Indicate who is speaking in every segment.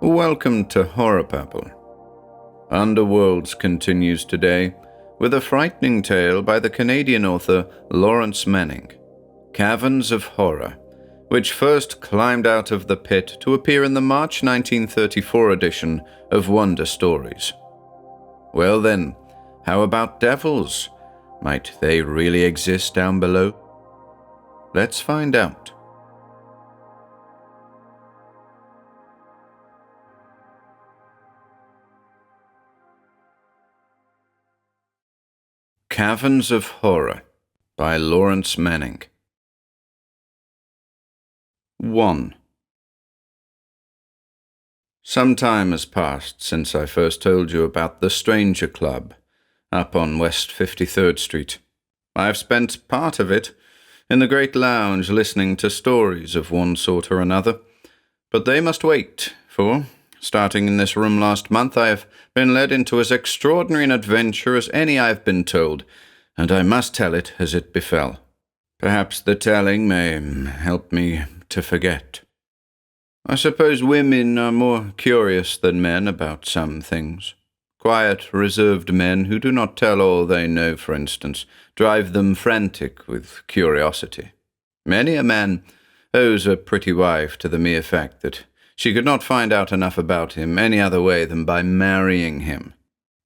Speaker 1: Welcome to HorrorBabble. Underworlds continues today with a frightening tale by the Canadian author Laurence, Caverns of Horror, which first climbed out of the pit to appear in the March 1934 edition of Wonder Stories. Well then, how about devils? Might they really exist down below? Let's find out. Caverns of Horror by Laurence. 1. Some time has passed since I first told you about the Stranger Club, up on West 53rd Street. I've spent part of it in the great lounge listening to stories of one sort or another, but they must wait, for, starting in this room last month, I have been led into as extraordinary an adventure as any I have been told, and I must tell it as it befell. Perhaps the telling may help me to forget. I suppose women are more curious than men about some things. Quiet, reserved men who do not tell all they know, for instance, drive them frantic with curiosity. Many a man owes a pretty wife to the mere fact that she could not find out enough about him any other way than by marrying him.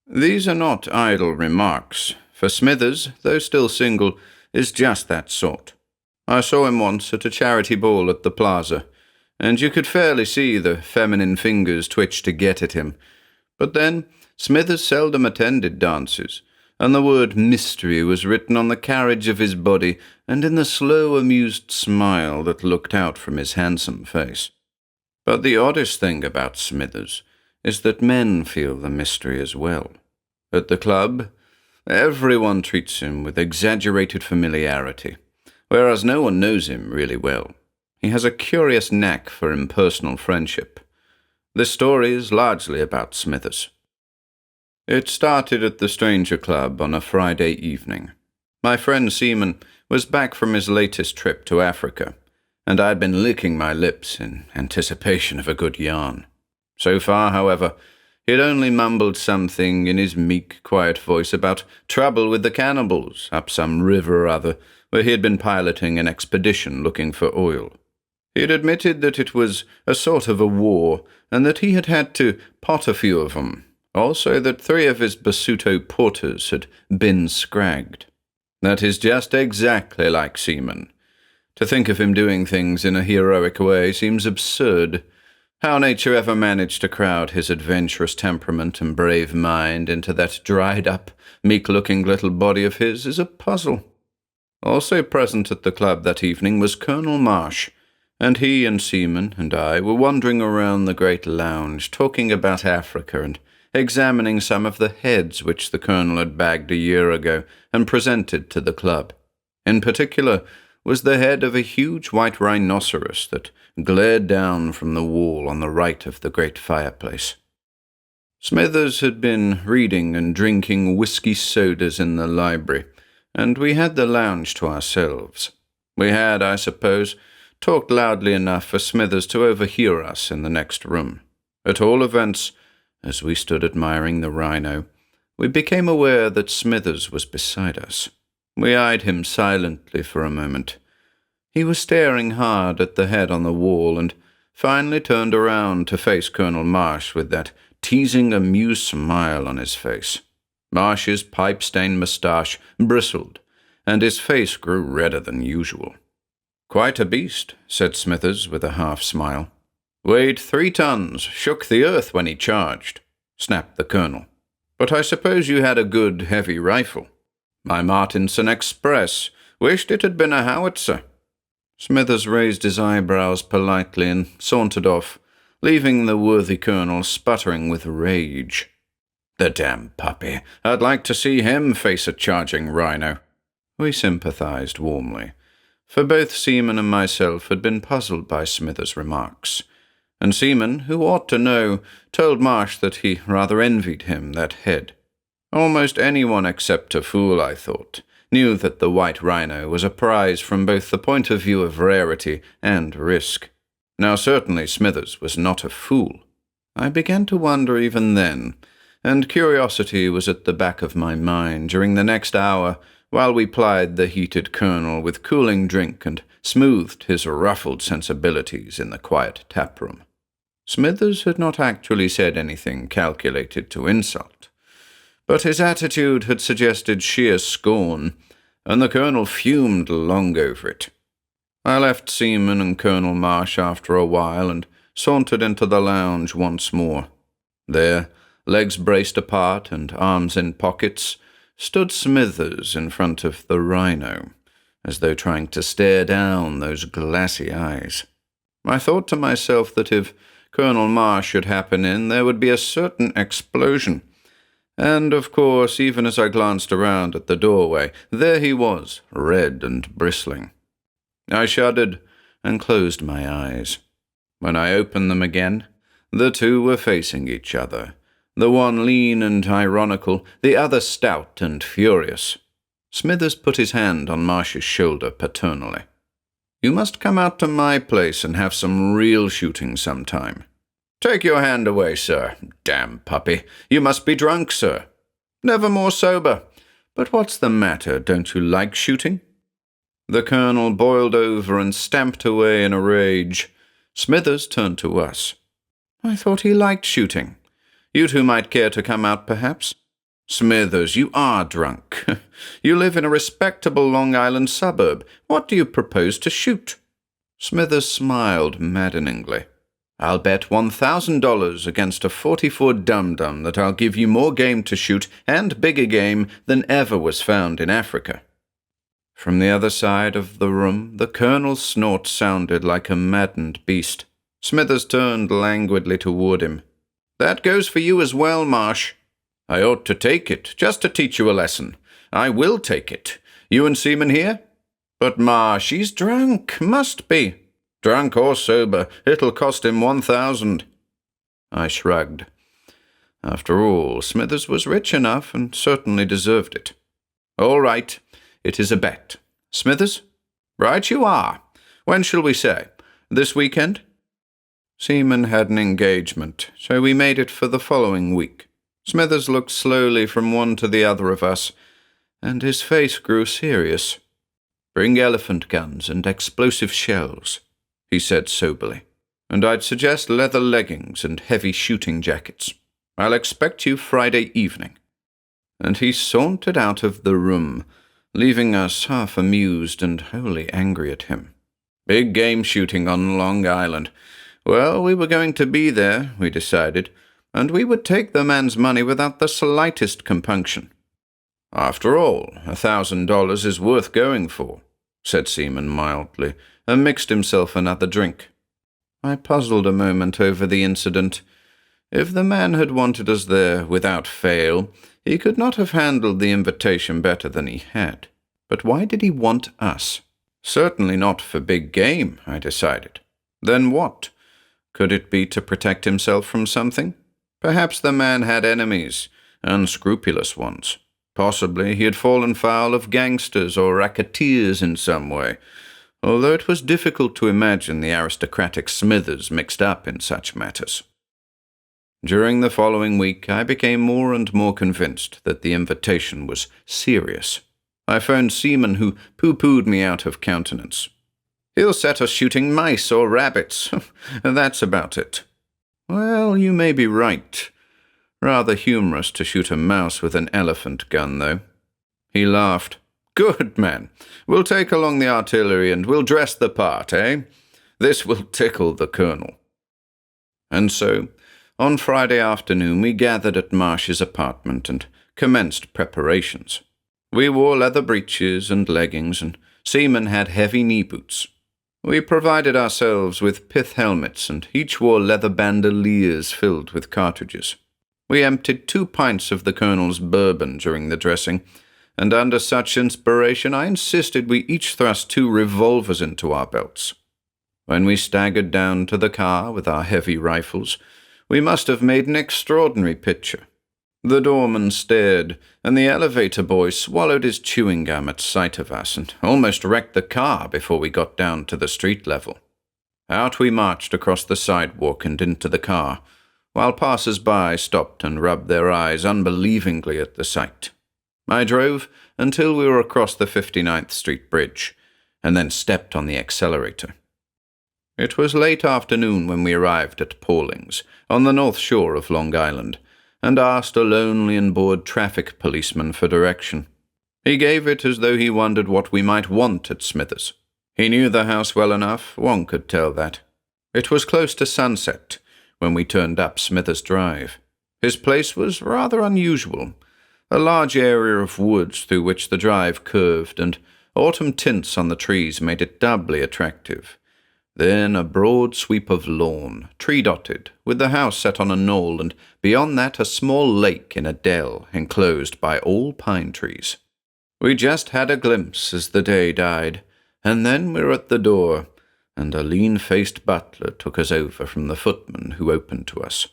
Speaker 1: These are not idle remarks, for Smithers, though still single, is just that sort. I saw him once at a charity ball at the plaza, and you could fairly see the feminine fingers twitch to get at him. But then, Smithers seldom attended dances, and the word mystery was written on the carriage of his body and in the slow, amused smile that looked out from his handsome face. But the oddest thing about Smithers is that men feel the mystery as well. At the club, everyone treats him with exaggerated familiarity, whereas no one knows him really well. He has a curious knack for impersonal friendship. This story is largely about Smithers. It started at the Stranger Club on a Friday evening. My friend Seaman was back from his latest trip to Africa, and I had been licking my lips in anticipation of a good yarn. So far, however, he had only mumbled something in his meek, quiet voice about trouble with the cannibals up some river or other, where he had been piloting an expedition looking for oil. He had admitted that it was a sort of a war, and that he had had to pot a few of them. Also that 3 of his Basuto porters had been scragged. That is just exactly like Seaman. To think of him doing things in a heroic way seems absurd. How nature ever managed to crowd his adventurous temperament and brave mind into that dried-up, meek-looking little body of his is a puzzle. Also present at the club that evening was Colonel Marsh, and he and Seaman and I were wandering around the great lounge, talking about Africa and examining some of the heads which the Colonel had bagged a year ago and presented to the club. In particular was the head of a huge white rhinoceros that glared down from the wall on the right of the great fireplace. Smithers had been reading and drinking whiskey sodas in the library, and we had the lounge to ourselves. We had, I suppose, talked loudly enough for Smithers to overhear us in the next room. At all events, as we stood admiring the rhino, we became aware that Smithers was beside us. We eyed him silently for a moment. He was staring hard at the head on the wall and finally turned around to face Colonel Marsh with that teasing, amused smile on his face. Marsh's pipe-stained moustache bristled, and his face grew redder than usual. "Quite a beast," said Smithers with a half-smile. "Weighed 3 tons, shook the earth when he charged," snapped the Colonel. "But I suppose you had a good, heavy rifle." "My Martinson Express. Wished it had been a howitzer." Smithers raised his eyebrows politely and sauntered off, leaving the worthy Colonel sputtering with rage. "The damn puppy. I'd like to see him face a charging rhino." We sympathized warmly, for both Seaman and myself had been puzzled by Smithers' remarks, and Seaman, who ought to know, told Marsh that he rather envied him that head. Almost anyone except a fool, I thought, knew that the white rhino was a prize from both the point of view of rarity and risk. Now certainly Smithers was not a fool. I began to wonder even then, and curiosity was at the back of my mind during the next hour while we plied the heated colonel with cooling drink and smoothed his ruffled sensibilities in the quiet taproom. Smithers had not actually said anything calculated to insult, but his attitude had suggested sheer scorn, and the colonel fumed long over it. I left Seaman and Colonel Marsh after a while and sauntered into the lounge once more. There, legs braced apart and arms in pockets, stood Smithers in front of the rhino, as though trying to stare down those glassy eyes. I thought to myself that if Colonel Marsh should happen in, there would be a certain explosion. And, of course, even as I glanced around at the doorway, there he was, red and bristling. I shuddered and closed my eyes. When I opened them again, the two were facing each other, the one lean and ironical, the other stout and furious. Smithers put his hand on Marsh's shoulder paternally. "You must come out to my place and have some real shooting sometime." "Take your hand away, sir. Damn puppy. You must be drunk, sir." "Never more sober. But what's the matter? Don't you like shooting?" The colonel boiled over and stamped away in a rage. Smithers turned to us. "I thought he liked shooting. You two might care to come out, perhaps?" "Smithers, you are drunk. You live in a respectable Long Island suburb. What do you propose to shoot?" Smithers smiled maddeningly. "I'll bet $1,000 against a 44 dum-dum that I'll give you more game to shoot, and bigger game, than ever was found in Africa." From the other side of the room, the colonel's snort sounded like a maddened beast. Smithers turned languidly toward him. "That goes for you as well, Marsh." "I ought to take it, just to teach you a lesson. I will take it. You and Seaman here?" "But Marsh, he's drunk. Must be." "Drunk or sober, it'll cost him 1,000. I shrugged. After all, Smithers was rich enough and certainly deserved it. "All right. It is a bet. Smithers?" "Right you are. When shall we say? This weekend?" Seaman had an engagement, so we made it for the following week. Smithers looked slowly from one to the other of us, and his face grew serious. "Bring elephant guns and explosive shells," he said soberly, "and I'd suggest leather leggings and heavy shooting jackets. I'll expect you Friday evening." And he sauntered out of the room, leaving us half amused and wholly angry at him. Big game shooting on Long Island. Well, we were going to be there, we decided, and we would take the man's money without the slightest compunction. "After all, $1,000 is worth going for," said Seaman mildly, and mixed himself another drink. I puzzled a moment over the incident. If the man had wanted us there without fail, he could not have handled the invitation better than he had. But why did he want us? Certainly not for big game, I decided. Then what? Could it be to protect himself from something? Perhaps the man had enemies, unscrupulous ones. Possibly he had fallen foul of gangsters or racketeers in some way, although it was difficult to imagine the aristocratic Smithers mixed up in such matters. During the following week, I became more and more convinced that the invitation was serious. I phoned Seaman, who pooh-poohed me out of countenance. "He'll set us shooting mice or rabbits. That's about it." "Well, you may be right. Rather humorous to shoot a mouse with an elephant gun, though." He laughed. "Good, man. We'll take along the artillery and we'll dress the part, eh? This will tickle the colonel." And so, on Friday afternoon, we gathered at Marsh's apartment and commenced preparations. We wore leather breeches and leggings, and Seaman had heavy knee boots. We provided ourselves with pith helmets, and each wore leather bandoliers filled with cartridges. We emptied 2 pints of the colonel's bourbon during the dressing, and under such inspiration I insisted we each thrust 2 revolvers into our belts. When we staggered down to the car with our heavy rifles, we must have made an extraordinary picture. The doorman stared, and the elevator boy swallowed his chewing gum at sight of us and almost wrecked the car before we got down to the street level. Out we marched across the sidewalk and into the car, while passers-by stopped and rubbed their eyes unbelievingly at the sight. I drove until we were across the 59th Street Bridge, and then stepped on the accelerator. It was late afternoon when we arrived at Pauling's, on the north shore of Long Island, and asked a lonely and bored traffic policeman for direction. He gave it as though he wondered what we might want at Smithers. He knew the house well enough, one could tell that. It was close to sunset when we turned up Smithers Drive. His place was rather unusual, a large area of woods through which the drive curved, and autumn tints on the trees made it doubly attractive. Then a broad sweep of lawn, tree-dotted, with the house set on a knoll, and beyond that a small lake in a dell enclosed by all pine trees. We just had a glimpse as the day died, and then we were at the door, and a lean-faced butler took us over from the footman who opened to us.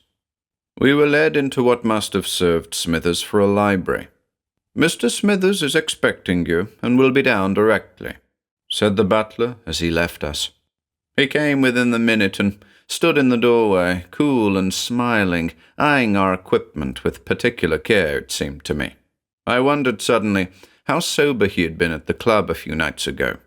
Speaker 1: We were led into what must have served Smithers for a library. "Mr. Smithers is expecting you, and will be down directly," said the butler as he left us. He came within the minute and stood in the doorway, cool and smiling, eyeing our equipment with particular care, it seemed to me. I wondered suddenly how sober he had been at the club a few nights ago.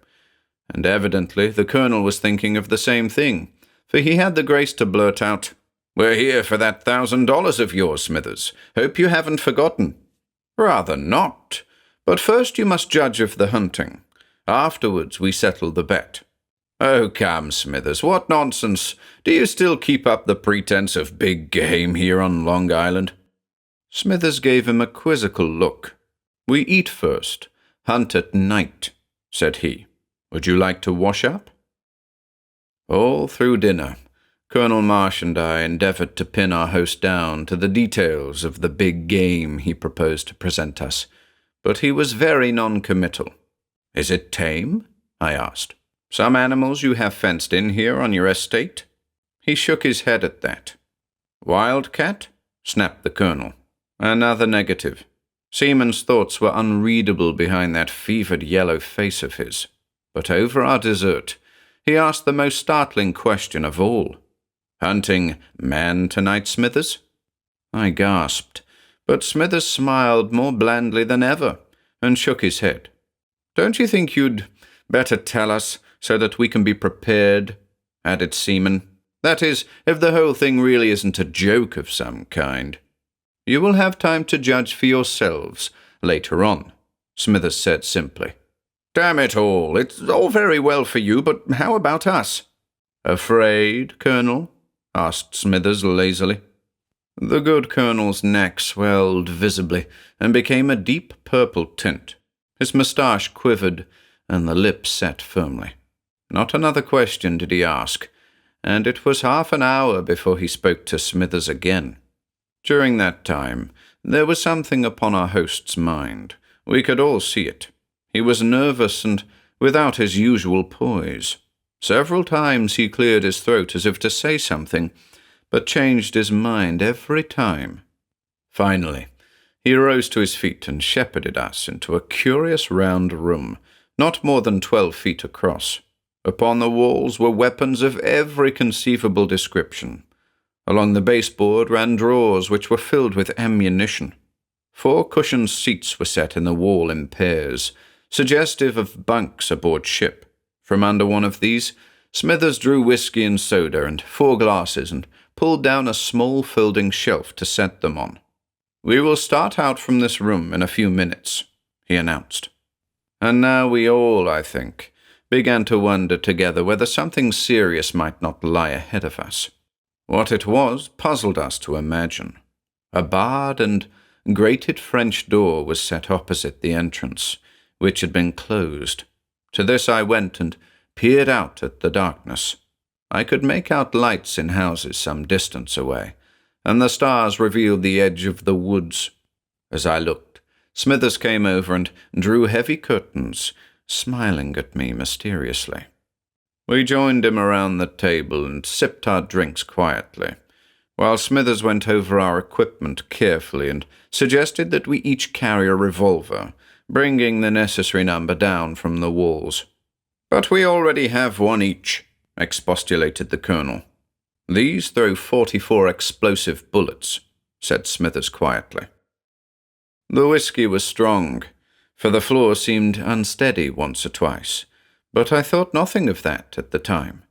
Speaker 1: And evidently the colonel was thinking of the same thing, for he had the grace to blurt out, "We're here for that $1,000 of yours, Smithers. Hope you haven't forgotten." "Rather not. But first you must judge of the hunting. Afterwards we settle the bet." "Oh, come, Smithers, what nonsense. Do you still keep up the pretense of big game here on Long Island?" Smithers gave him a quizzical look. "We eat first, hunt at night," said he. "Would you like to wash up?" All through dinner, Colonel Marsh and I endeavored to pin our host down to the details of the big game he proposed to present us, but he was very non-committal. "Is it tame?" I asked. "Some animals you have fenced in here on your estate?" He shook his head at that. "Wildcat?" snapped the colonel. Another negative. Seaman's thoughts were unreadable behind that fevered yellow face of his. But over our dessert, he asked the most startling question of all. "Hunting man tonight, Smithers?" I gasped, but Smithers smiled more blandly than ever and shook his head. "Don't you think you'd better tell us so that we can be prepared?" added Seaman. "That is, if the whole thing really isn't a joke of some kind." "You will have time to judge for yourselves later on," Smithers said simply. "Damn it all, it's all very well for you, but how about us?" "Afraid, Colonel?" asked Smithers lazily. The good Colonel's neck swelled visibly and became a deep purple tint. His moustache quivered, and the lips set firmly. Not another question did he ask, and it was half an hour before he spoke to Smithers again. During that time, there was something upon our host's mind. We could all see it. He was nervous and without his usual poise. Several times he cleared his throat as if to say something, but changed his mind every time. Finally, he rose to his feet and shepherded us into a curious round room, not more than 12 feet across. Upon the walls were weapons of every conceivable description. Along the baseboard ran drawers which were filled with ammunition. 4 cushioned seats were set in the wall in pairs, suggestive of bunks aboard ship. From under one of these, Smithers drew whiskey and soda and 4 glasses and pulled down a small folding shelf to set them on. "We will start out from this room in a few minutes," he announced. And now we all, I think, began to wonder together whether something serious might not lie ahead of us. What it was puzzled us to imagine. A barred and grated French door was set opposite the entrance, which had been closed. To this I went and peered out at the darkness. I could make out lights in houses some distance away, and the stars revealed the edge of the woods. As I looked, Smithers came over and drew heavy curtains, smiling at me mysteriously. We joined him around the table and sipped our drinks quietly, while Smithers went over our equipment carefully and suggested that we each carry a revolver, bringing the necessary number down from the walls. "But we already have one each," expostulated the colonel. "These throw 44 explosive bullets," said Smithers quietly. The whiskey was strong, for the floor seemed unsteady once or twice, but I thought nothing of that at the time.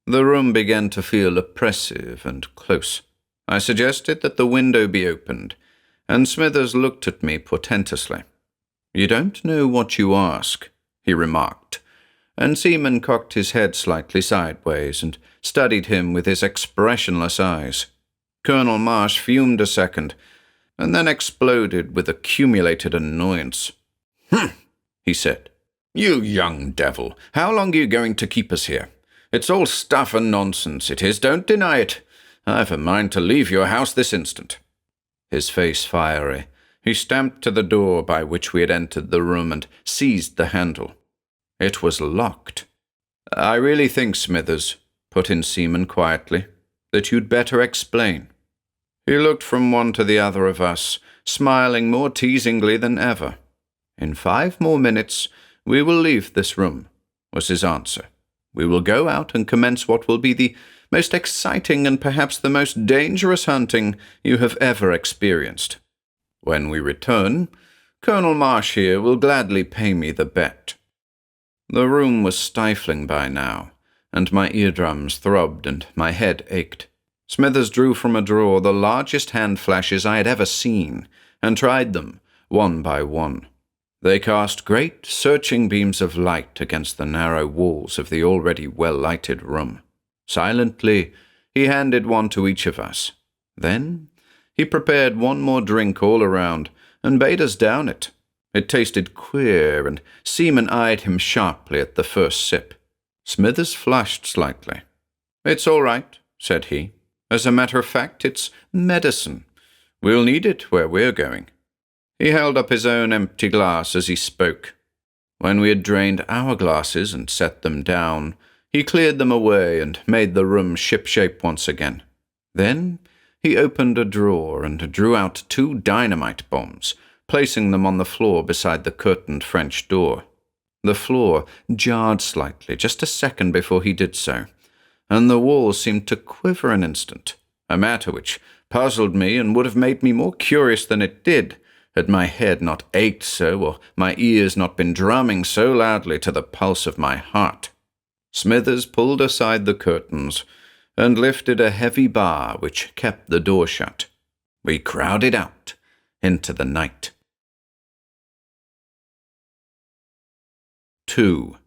Speaker 1: The room began to feel oppressive and close. I suggested that the window be opened, and Smithers looked at me portentously. "You don't know what you ask," he remarked, and Seaman cocked his head slightly sideways and studied him with his expressionless eyes. Colonel Marsh fumed a second, and then exploded with accumulated annoyance. He said. "You young devil, how long are you going to keep us here? It's all stuff and nonsense, it is, don't deny it. I've a mind to leave your house this instant." His face fiery, he stamped to the door by which we had entered the room and seized the handle. It was locked. "I really think, Smithers," put in Seaman quietly, "that you'd better explain." He looked from one to the other of us, smiling more teasingly than ever. "In 5 more minutes, we will leave this room," was his answer. "We will go out and commence what will be the most exciting and perhaps the most dangerous hunting you have ever experienced. When we return, Colonel Marsh here will gladly pay me the bet." The room was stifling by now, and my eardrums throbbed and my head ached. Smithers drew from a drawer the largest hand flashes I had ever seen, and tried them, one by one. They cast great, searching beams of light against the narrow walls of the already well-lighted room. Silently, he handed one to each of us. Then he prepared one more drink all around, and bade us down it. It tasted queer, and Seaman eyed him sharply at the first sip. Smithers flushed slightly. "It's all right," said he. "As a matter of fact, it's medicine. We'll need it where we're going." He held up his own empty glass as he spoke. When we had drained our glasses and set them down, he cleared them away and made the room shipshape once again. Then he opened a drawer and drew out 2 dynamite bombs, placing them on the floor beside the curtained French door. The floor jarred slightly just a second before he did so, and the walls seemed to quiver an instant, a matter which puzzled me and would have made me more curious than it did, had my head not ached so or my ears not been drumming so loudly to the pulse of my heart. Smithers pulled aside the curtains and lifted a heavy bar which kept the door shut. We crowded out into the night. 2.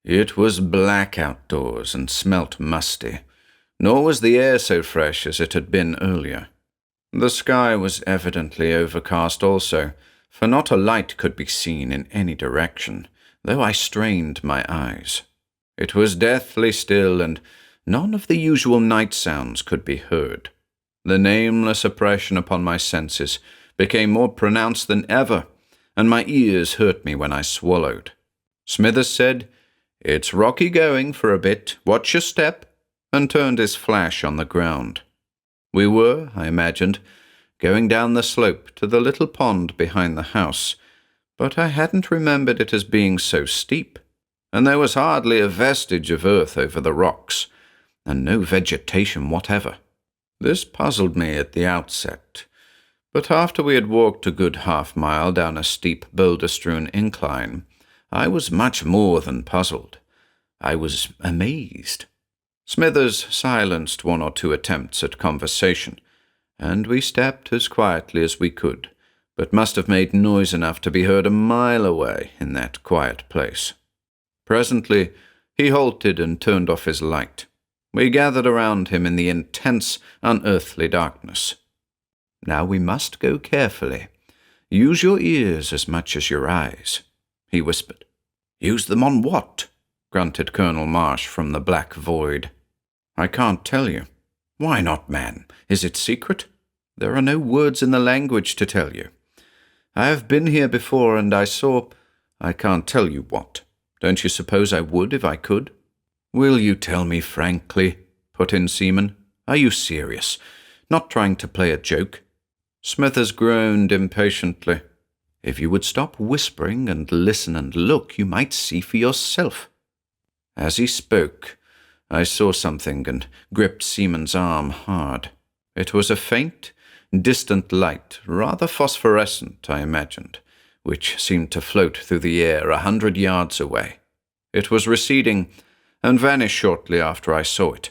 Speaker 1: It was black outdoors and smelt musty, nor was the air so fresh as it had been earlier. The sky was evidently overcast also, for not a light could be seen in any direction, though I strained my eyes. It was deathly still, and none of the usual night sounds could be heard. The nameless oppression upon my senses became more pronounced than ever, and my ears hurt me when I swallowed. Smithers said, "It's rocky going for a bit, watch your step," and turned his flash on the ground. We were, I imagined, going down the slope to the little pond behind the house, but I hadn't remembered it as being so steep, and there was hardly a vestige of earth over the rocks, and no vegetation whatever. This puzzled me at the outset, but after we had walked a good half-mile down a steep boulder-strewn incline, I was much more than puzzled. I was amazed. Smithers silenced 1 or 2 attempts at conversation, and we stepped as quietly as we could, but must have made noise enough to be heard a mile away in that quiet place. Presently, he halted and turned off his light. We gathered around him in the intense, unearthly darkness. "Now we must go carefully. Use your ears as much as your eyes," he whispered. "Use them on what?" grunted Colonel Marsh from the black void. "I can't tell you." "Why not, man? Is it secret?" "There are no words in the language to tell you. I have been here before, and I saw— I can't tell you what. Don't you suppose I would if I could?" "Will you tell me frankly?" put in Seaman. "Are you serious? Not trying to play a joke?" Smithers groaned impatiently. "If you would stop whispering and listen and look, you might see for yourself." As he spoke, I saw something and gripped Seaman's arm hard. It was a faint, distant light, rather phosphorescent, I imagined, which seemed to float through the air 100 yards away. It was receding and vanished shortly after I saw it.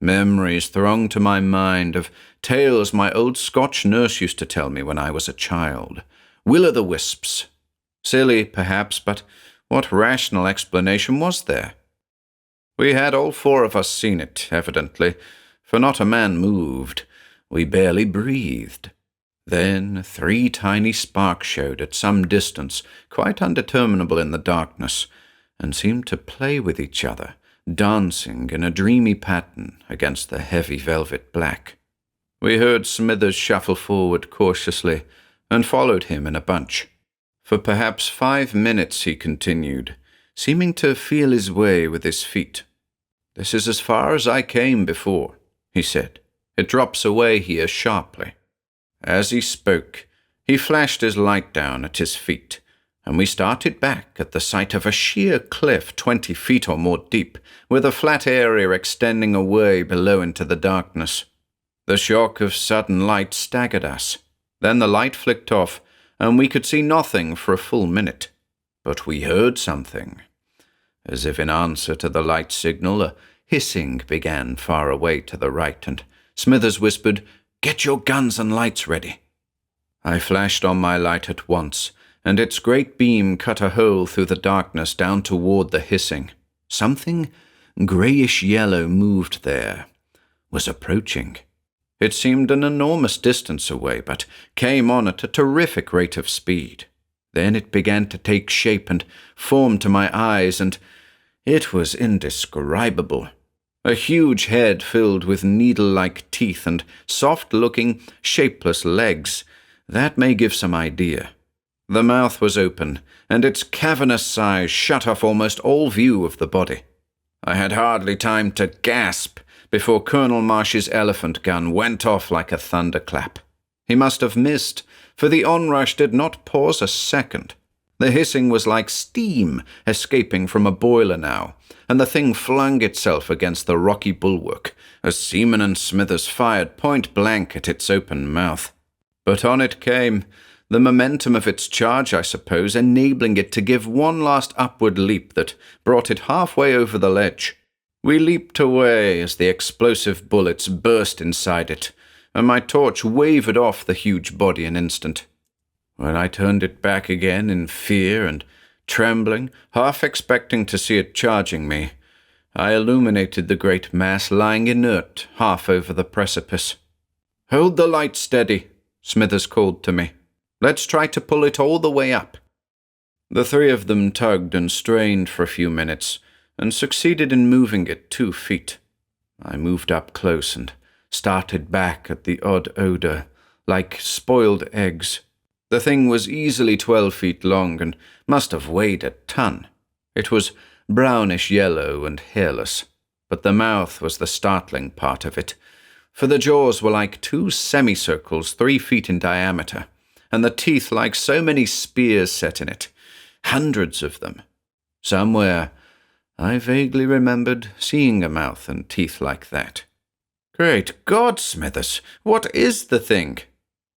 Speaker 1: Memories thronged to my mind of tales my old Scotch nurse used to tell me when I was a child. Will-o'-the-wisps. Silly, perhaps, but what rational explanation was there? We had all 4 of us seen it, evidently, for not a man moved. We barely breathed. Then 3 tiny sparks showed at some distance, quite undeterminable in the darkness, and seemed to play with each other, dancing in a dreamy pattern against the heavy velvet black. We heard Smithers shuffle forward cautiously and followed him in a bunch. For perhaps 5 minutes he continued, seeming to feel his way with his feet. "This is as far as I came before," he said. "It drops away here sharply." As he spoke, he flashed his light down at his feet, and we started back at the sight of a sheer cliff 20 feet or more deep, with a flat area extending away below into the darkness. The shock of sudden light staggered us. Then the light flicked off, and we could see nothing for a full minute. But we heard something. As if in answer to the light signal, a hissing began far away to the right, and Smithers whispered, "Get your guns and lights ready." I flashed on my light at once, and its great beam cut a hole through the darkness down toward the hissing. Something greyish-yellow moved there, was approaching. It seemed an enormous distance away, but came on at a terrific rate of speed. Then it began to take shape and form to my eyes, and it was indescribable. A huge head filled with needle-like teeth and soft-looking, shapeless legs. That may give some idea. The mouth was open, and its cavernous size shut off almost all view of the body. I had hardly time to gasp before Colonel Marsh's elephant gun went off like a thunderclap. He must have missed, for the onrush did not pause a second. The hissing was like steam escaping from a boiler now, and the thing flung itself against the rocky bulwark as Seaman and Smithers fired point-blank at its open mouth. But on it came, the momentum of its charge, I suppose, enabling it to give one last upward leap that brought it halfway over the ledge. We leaped away as the explosive bullets burst inside it, and my torch wavered off the huge body an instant. When I turned it back again in fear and trembling, half expecting to see it charging me, I illuminated the great mass lying inert half over the precipice. "Hold the light steady," Smithers called to me. "Let's try to pull it all the way up." The 3 of them tugged and strained for a few minutes, and succeeded in moving it 2 feet. I moved up close and started back at the odd odor, like spoiled eggs. The thing was easily 12 feet long and must have weighed a ton. It was brownish-yellow and hairless, but the mouth was the startling part of it, for the jaws were like 2 semicircles 3 feet in diameter, and the teeth like so many spears set in it, hundreds of them. Somewhere I vaguely remembered seeing a mouth and teeth like that. "Great God, Smithers, what is the thing?"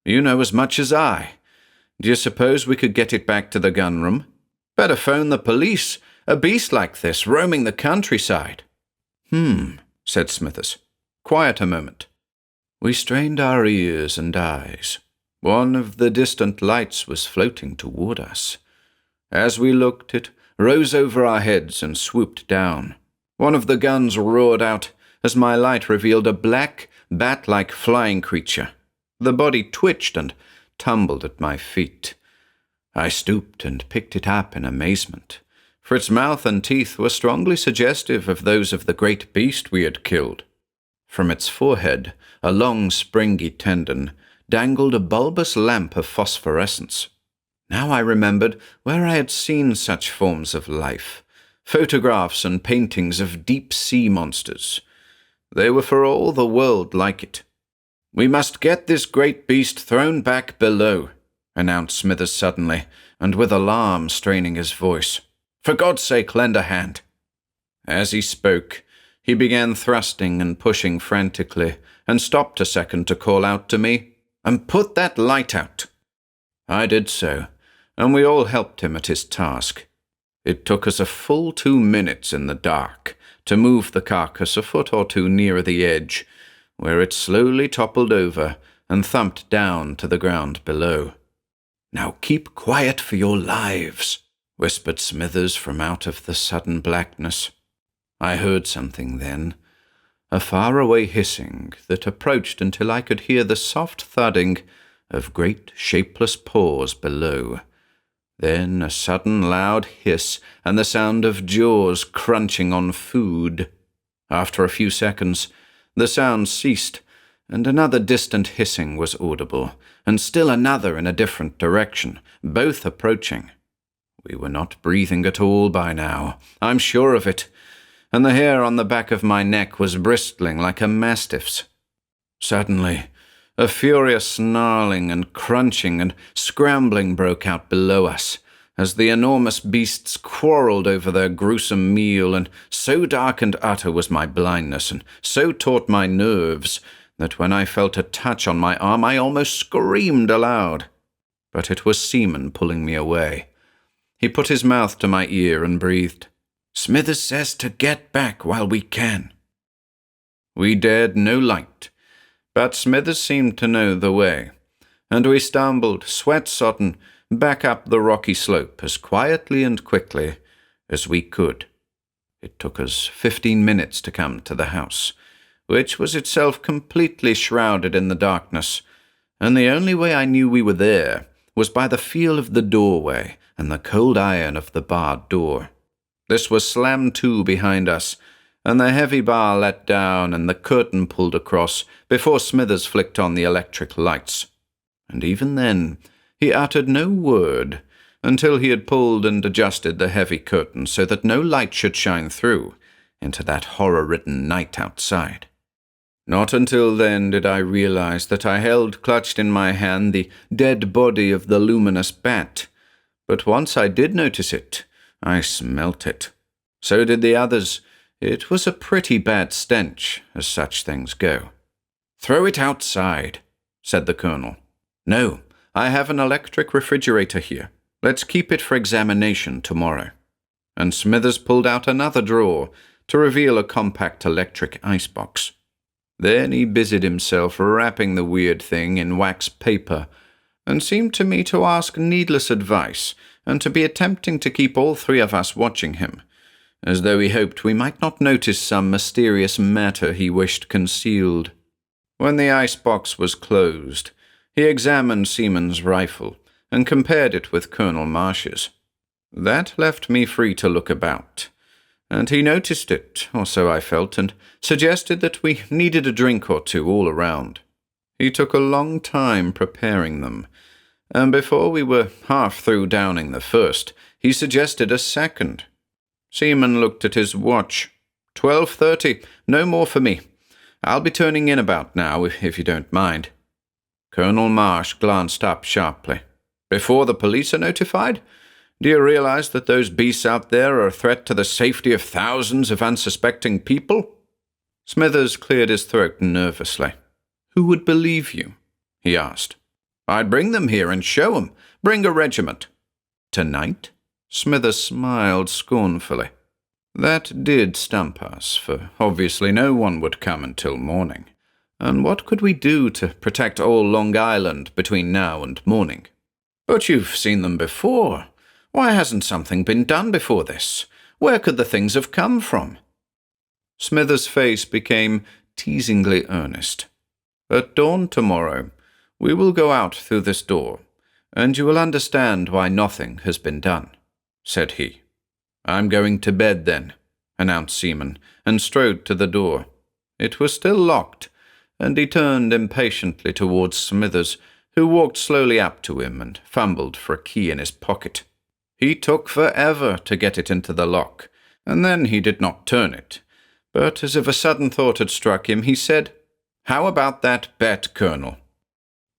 Speaker 1: "You know as much as I. Do you suppose we could get it back to the gun room? Better phone the police. A beast like this roaming the countryside." Said Smithers. "Quiet a moment." We strained our ears and eyes. One of the distant lights was floating toward us. As we looked, it rose over our heads and swooped down. One of the guns roared out as my light revealed a black, bat-like flying creature. The body twitched and tumbled at my feet. I stooped and picked it up in amazement, for its mouth and teeth were strongly suggestive of those of the great beast we had killed. From its forehead, a long springy tendon, dangled a bulbous lamp of phosphorescence. Now I remembered where I had seen such forms of life, photographs and paintings of deep-sea monsters. They were for all the world like it. "We must get this great beast thrown back below," announced Smithers suddenly, and with alarm straining his voice. "For God's sake, lend a hand." As he spoke, He began thrusting and pushing frantically, and stopped a second to call out to me, "And put that light out." I did so, and we all helped him at his task. It took us a full 2 minutes in the dark to move the carcass a foot or two nearer the edge, where it slowly toppled over and thumped down to the ground below. "Now keep quiet for your lives," whispered Smithers from out of the sudden blackness. I heard something then, a faraway hissing that approached until I could hear the soft thudding of great shapeless paws below. Then a sudden loud hiss and the sound of jaws crunching on food. After a few seconds, the sound ceased, and another distant hissing was audible, and still another in a different direction, both approaching. We were not breathing at all by now, I'm sure of it, and the hair on the back of my neck was bristling like a mastiff's. Suddenly, a furious snarling and crunching and scrambling broke out below us, as the enormous beasts quarreled over their gruesome meal, and so dark and utter was my blindness, and so taut my nerves, that when I felt a touch on my arm I almost screamed aloud. But it was Seaman pulling me away. He put his mouth to my ear and breathed, "Smithers says to get back while we can." We dared no light, but Smithers seemed to know the way, and we stumbled, sweat-sodden, back up the rocky slope as quietly and quickly as we could. It took us 15 minutes to come to the house, which was itself completely shrouded in the darkness, and the only way I knew we were there was by the feel of the doorway and the cold iron of the barred door. This was slammed to behind us, and the heavy bar let down and the curtain pulled across before Smithers flicked on the electric lights. And even then, he uttered no word until he had pulled and adjusted the heavy curtain so that no light should shine through into that horror-ridden night outside. Not until then did I realize that I held clutched in my hand the dead body of the luminous bat, but once I did notice it, I smelt it. So did the others. It was a pretty bad stench, as such things go. "Throw it outside," said the colonel. "No, I have an electric refrigerator here. Let's keep it for examination tomorrow." And Smithers pulled out another drawer to reveal a compact electric icebox. Then he busied himself wrapping the weird thing in wax paper, and seemed to me to ask needless advice, and to be attempting to keep all three of us watching him, as though he hoped we might not notice some mysterious matter he wished concealed. When the icebox was closed, he examined Seaman's rifle, and compared it with Colonel Marsh's. That left me free to look about, and he noticed it, or so I felt, and suggested that we needed a drink or two all around. He took a long time preparing them, and before we were half through downing the first, he suggested a second. Seaman looked at his watch. 12:30, no more for me. I'll be turning in about now, if you don't mind. Colonel Marsh glanced up sharply. "Before the police are notified? Do you realize that those beasts out there are a threat to the safety of thousands of unsuspecting people?" Smithers cleared his throat nervously. "Who would believe you?" he asked. "I'd bring them here and show 'em. Bring a regiment." "Tonight?" Smithers smiled scornfully. That did stump us, for obviously no one would come until morning. And what could we do to protect all Long Island between now and morning? "But you've seen them before. Why hasn't something been done before this? Where could the things have come from?" Smithers' face became teasingly earnest. "At dawn tomorrow, we will go out through this door, and you will understand why nothing has been done," said he. "I'm going to bed then," announced Seaman, and strode to the door. It was still locked, and he turned impatiently towards Smithers, who walked slowly up to him and fumbled for a key in his pocket. He took forever to get it into the lock, and then he did not turn it. But as if a sudden thought had struck him, he said, "How about that bet, Colonel?"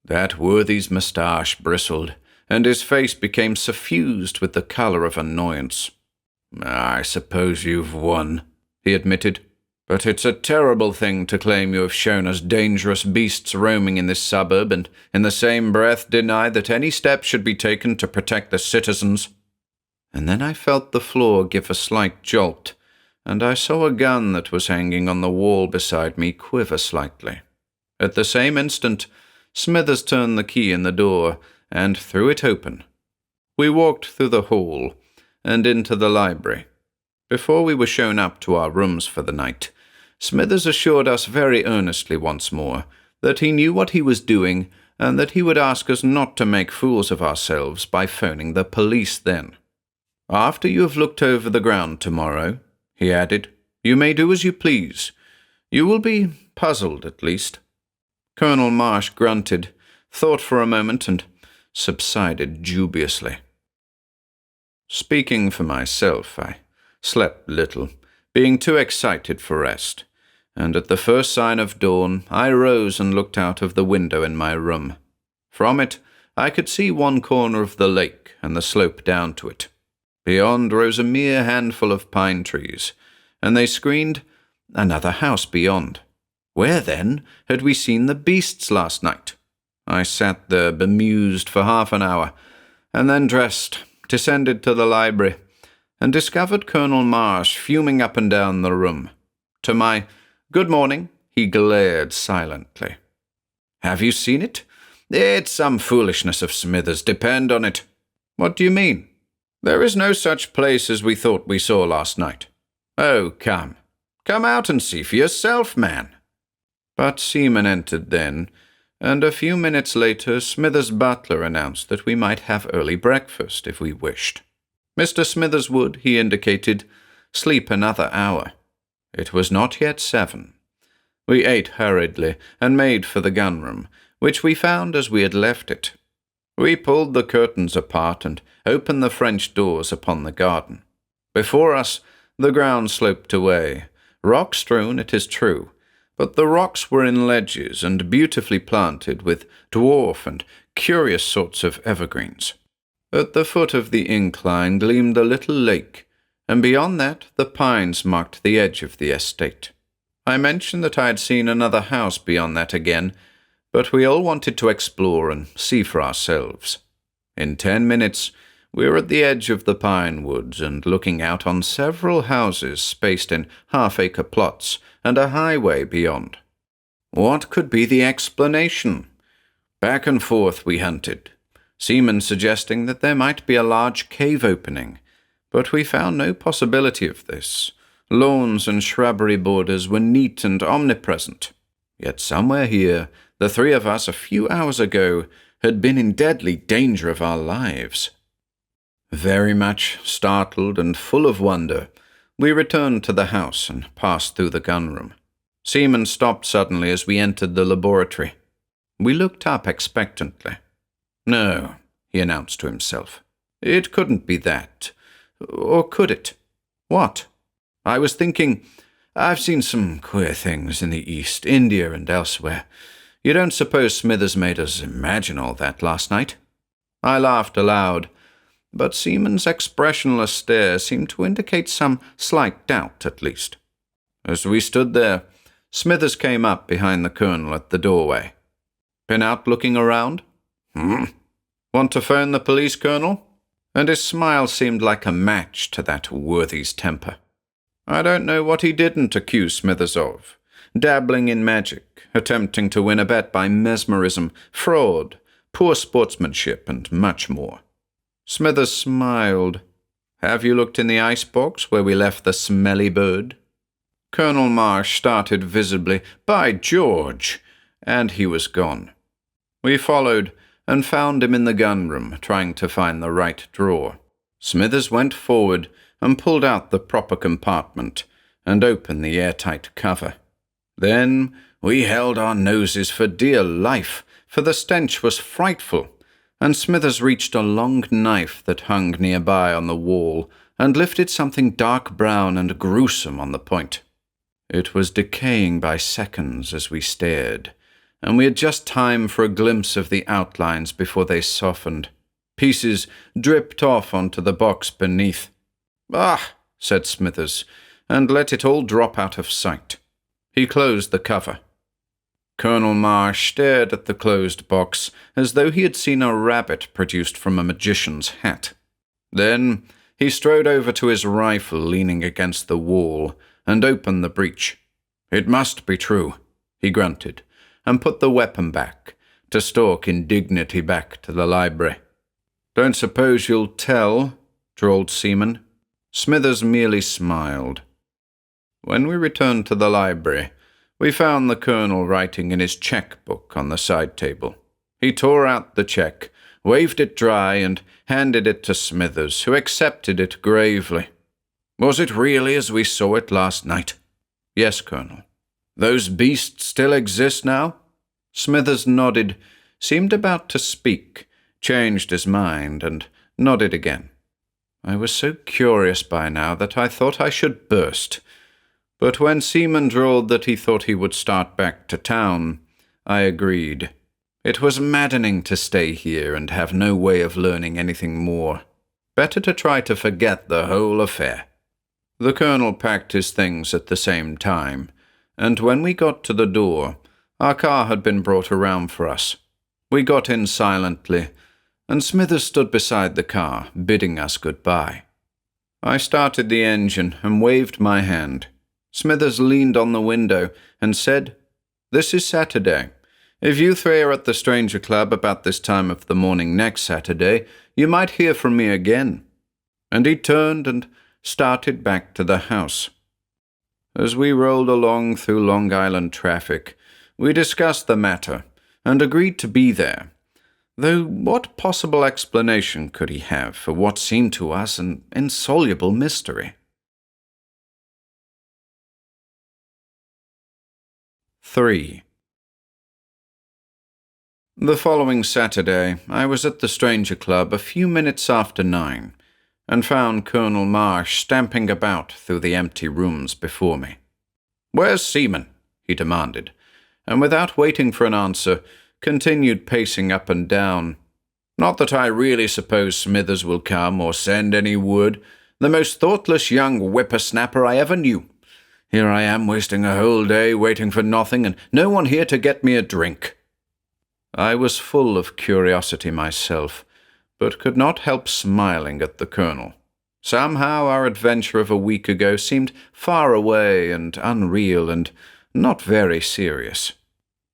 Speaker 1: That worthy's moustache bristled, and his face became suffused with the colour of annoyance. "I suppose you've won," he admitted. But it's a terrible thing to claim you have shown us dangerous beasts roaming in this suburb and in the same breath deny that any steps should be taken to protect the citizens." And then I felt the floor give a slight jolt, and I saw a gun that was hanging on the wall beside me quiver slightly. At the same instant, Smithers turned the key in the door and threw it open. We walked through the hall and into the library. Before we were shown up to our rooms for the night, Smithers assured us very earnestly once more that he knew what he was doing and that he would ask us not to make fools of ourselves by phoning the police then. "After you have looked over the ground tomorrow," he added, "you may do as you please. You will be puzzled, at least." Colonel Marsh grunted, thought for a moment, and subsided dubiously. Speaking for myself, I slept little, being too excited for rest, and at the first sign of dawn I rose and looked out of the window in my room. From it I could see one corner of the lake and the slope down to it. Beyond rose a mere handful of pine trees, and they screened another house beyond. Where, then, had we seen the beasts last night? I sat there bemused for half an hour, and then dressed, descended to the library, and discovered Colonel Marsh fuming up and down the room. To my "Good morning," he glared silently. "Have you seen it? It's some foolishness of Smithers, depend on it." "What do you mean?" "There is no such place as we thought we saw last night." "Oh, come out and see for yourself, man." But Seaman entered then, and a few minutes later Smithers' butler announced that we might have early breakfast if we wished. Mr. Smithers would, he indicated, sleep another hour. It was not yet 7. We ate hurriedly and made for the gun-room, which we found as we had left it. We pulled the curtains apart and opened the French doors upon the garden. Before us the ground sloped away, rock-strewn, it is true, but the rocks were in ledges and beautifully planted with dwarf and curious sorts of evergreens. At the foot of the incline gleamed a little lake, and beyond that the pines marked the edge of the estate. I mentioned that I had seen another house beyond that again, but we all wanted to explore and see for ourselves. In 10 minutes we were at the edge of the pine woods and looking out on several houses spaced in half-acre plots and a highway beyond. What could be the explanation? Back and forth we hunted, Seaman suggesting that there might be a large cave opening, but we found no possibility of this. Lawns and shrubbery borders were neat and omnipresent. Yet somewhere here, the three of us a few hours ago had been in deadly danger of our lives. Very much startled and full of wonder, we returned to the house and passed through the gun-room. Seaman stopped suddenly as we entered the laboratory. We looked up expectantly. "No," he announced to himself. "It couldn't be that. Or could it? What?" "I was thinking, I've seen some queer things in the East, India and elsewhere. You don't suppose Smithers made us imagine all that last night?" I laughed aloud, but Seaman's expressionless stare seemed to indicate some slight doubt, at least. As we stood there, Smithers came up behind the colonel at the doorway. "Been out looking around?" "Want to phone the police, Colonel?" And his smile seemed like a match to that worthy's temper. I don't know what he didn't accuse Smithers of. Dabbling in magic, attempting to win a bet by mesmerism, fraud, poor sportsmanship, and much more. Smithers smiled. "Have you looked in the icebox where we left the smelly bird?" Colonel Marsh started visibly. "By George!" And he was gone. We followed and found him in the gun-room, trying to find the right drawer. Smithers went forward and pulled out the proper compartment and opened the airtight cover. Then we held our noses for dear life, for the stench was frightful, and Smithers reached a long knife that hung nearby on the wall and lifted something dark brown and gruesome on the point. It was decaying by seconds as we stared, and we had just time for a glimpse of the outlines before they softened. Pieces dripped off onto the box beneath. "Ah," said Smithers, and let it all drop out of sight. He closed the cover. Colonel Marsh stared at the closed box as though he had seen a rabbit produced from a magician's hat. Then he strode over to his rifle leaning against the wall and opened the breech. "It must be true," he grunted, and put the weapon back, to stalk in dignity back to the library. "Don't suppose you'll tell," drawled Seaman. Smithers merely smiled. When we returned to the library, we found the Colonel writing in his cheque-book on the side table. He tore out the cheque, waved it dry, and handed it to Smithers, who accepted it gravely. "Was it really as we saw it last night?" "Yes, Colonel." "Those beasts still exist now?" Smithers nodded, seemed about to speak, changed his mind, and nodded again. I was so curious by now that I thought I should burst. But when Seaman drawled that he thought he would start back to town, I agreed. It was maddening to stay here and have no way of learning anything more. Better to try to forget the whole affair. The Colonel packed his things at the same time, and when we got to the door, our car had been brought around for us. We got in silently, and Smithers stood beside the car, bidding us goodbye. I started the engine and waved my hand. Smithers leaned on the window and said, "This is Saturday. If you three are at the Stranger Club about this time of the morning next Saturday, you might hear from me again." And he turned and started back to the house. As we rolled along through Long Island traffic, we discussed the matter and agreed to be there, though what possible explanation could he have for what seemed to us an insoluble mystery? 3. The following Saturday, I was at the Stranger Club a few minutes after 9, and found Colonel Marsh stamping about through the empty rooms before me. "Where's Seaman?" he demanded, and without waiting for an answer, continued pacing up and down. "Not that I really suppose Smithers will come or send any word. The most thoughtless young whippersnapper I ever knew. Here I am wasting a whole day waiting for nothing, and no one here to get me a drink." I was full of curiosity myself, but could not help smiling at the Colonel. Somehow our adventure of a week ago seemed far away and unreal and not very serious.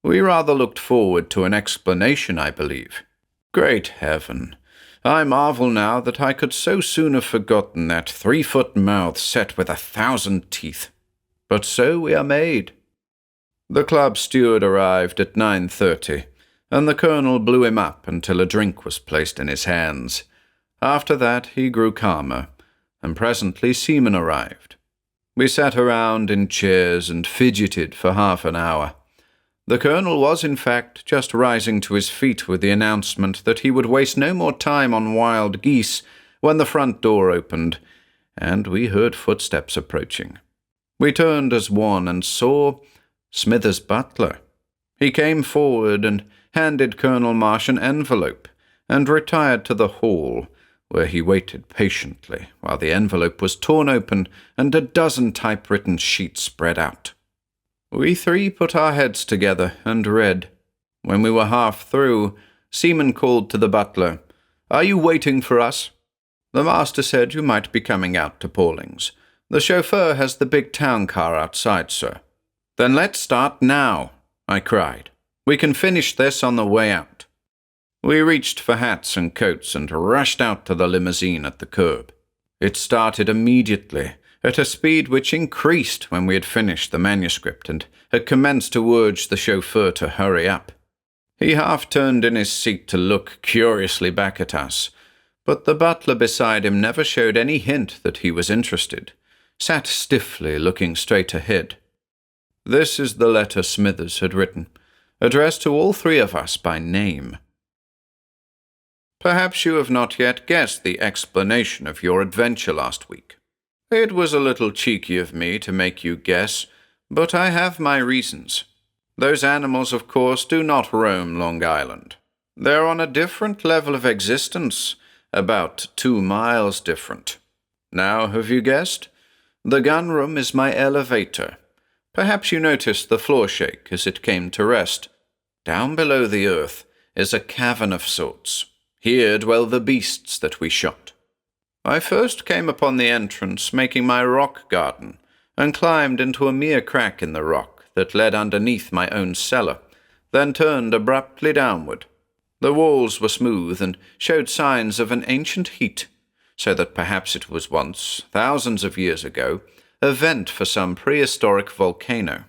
Speaker 1: We rather looked forward to an explanation, I believe. Great heaven! I marvel now that I could so soon have forgotten that 3-foot mouth set with 1,000 teeth. But so we are made. The club steward arrived at 9:30, and the Colonel blew him up until a drink was placed in his hands. After that he grew calmer, and presently Seaman arrived. We sat around in chairs and fidgeted for half an hour. The Colonel was, in fact, just rising to his feet with the announcement that he would waste no more time on wild geese when the front door opened, and we heard footsteps approaching. We turned as one and saw Smithers' butler. He came forward and handed Colonel Marsh an envelope, and retired to the hall, where he waited patiently while the envelope was torn open and a dozen typewritten sheets spread out. We three put our heads together and read. When we were half through, Seaman called to the butler, "Are you waiting for us?" "The master said you might be coming out to Pauling's. The chauffeur has the big town car outside, sir." "Then let's start now," I cried. "We can finish this on the way out." We reached for hats and coats and rushed out to the limousine at the curb. It started immediately, at a speed which increased when we had finished the manuscript and had commenced to urge the chauffeur to hurry up. He half turned in his seat to look curiously back at us, but the butler beside him never showed any hint that he was interested, sat stiffly looking straight ahead. This is the letter Smithers had written, addressed to all three of us by name. Perhaps you have not yet guessed the explanation of your adventure last week. It was a little cheeky of me to make you guess, but I have my reasons. Those animals, of course, do not roam Long Island. They're on a different level of existence, about 2 miles different. Now have you guessed? The gun room is my elevator. Perhaps you noticed the floor shake as it came to rest. Down below the earth is a cavern of sorts. Here dwell the beasts that we shot. I first came upon the entrance making my rock garden, and climbed into a mere crack in the rock that led underneath my own cellar, then turned abruptly downward. The walls were smooth and showed signs of an ancient heat, so that perhaps it was once, thousands of years ago, a vent for some prehistoric volcano.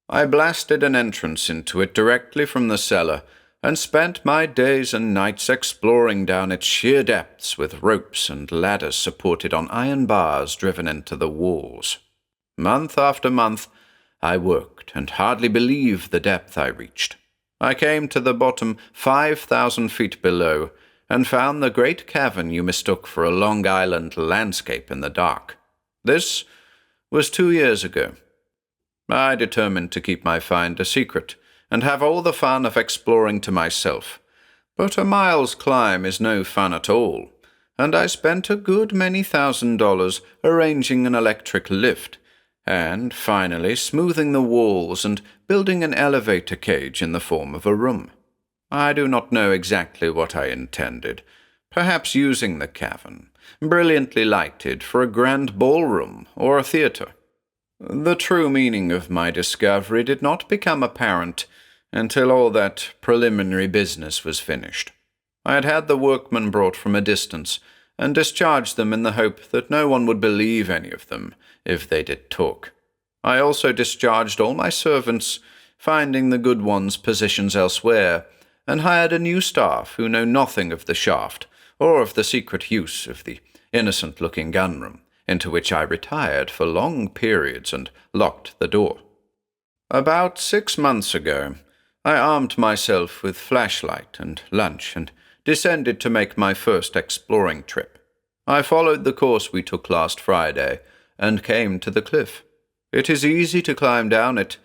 Speaker 1: I blasted an entrance into it directly from the cellar, and spent my days and nights exploring down its sheer depths with ropes and ladders supported on iron bars driven into the walls. Month after month, I worked, and hardly believed the depth I reached. I came to the bottom 5,000 feet below, and found the great cavern you mistook for a Long Island landscape in the dark. This was 2 years ago. I determined to keep my find a secret, and have all the fun of exploring to myself. But a mile's climb is no fun at all, and I spent a good many $1,000 arranging an electric lift, and finally smoothing the walls and building an elevator cage in the form of a room. I do not know exactly what I intended, perhaps using the cavern, brilliantly lighted, for a grand ballroom or a theatre. The true meaning of my discovery did not become apparent until all that preliminary business was finished. I had had the workmen brought from a distance, and discharged them in the hope that no one would believe any of them, if they did talk. I also discharged all my servants, finding the good ones positions elsewhere, and hired a new staff who know nothing of the shaft, or of the secret use of the innocent-looking gun-room, into which I retired for long periods and locked the door. About 6 months ago, I armed myself with flashlight and lunch and descended to make my first exploring trip. I followed the course we took last Friday and came to the cliff. It is easy to climb down it,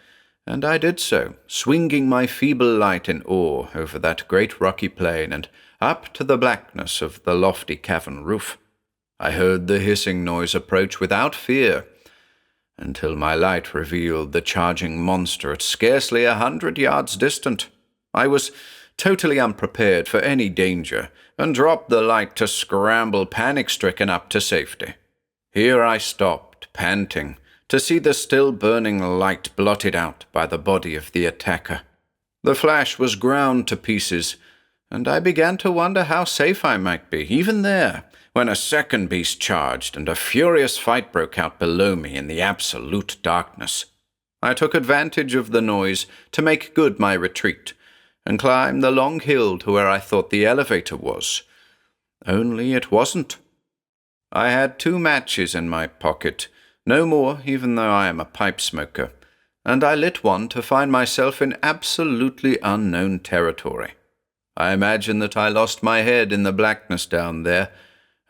Speaker 1: and I did so, swinging my feeble light in awe over that great rocky plain and up to the blackness of the lofty cavern roof. I heard the hissing noise approach without fear, until my light revealed the charging monster at scarcely 100 yards distant. I was totally unprepared for any danger, and dropped the light to scramble panic-stricken up to safety. Here I stopped, panting, to see the still-burning light blotted out by the body of the attacker. The flash was ground to pieces, and I began to wonder how safe I might be, even there, when a second beast charged and a furious fight broke out below me in the absolute darkness. I took advantage of the noise to make good my retreat, and climbed the long hill to where I thought the elevator was. Only it wasn't. I had 2 matches in my pocket, no more, even though I am a pipe smoker, and I lit one to find myself in absolutely unknown territory. I imagine that I lost my head in the blackness down there,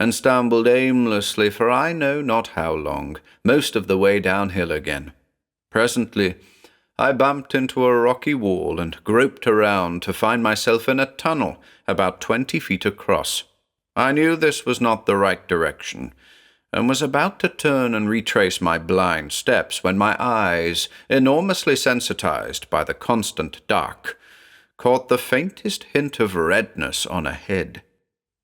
Speaker 1: and stumbled aimlessly for I know not how long, most of the way downhill again. Presently, I bumped into a rocky wall and groped around to find myself in a tunnel about 20 feet across. I knew this was not the right direction, and was about to turn and retrace my blind steps when my eyes, enormously sensitized by the constant dark, caught the faintest hint of redness on ahead.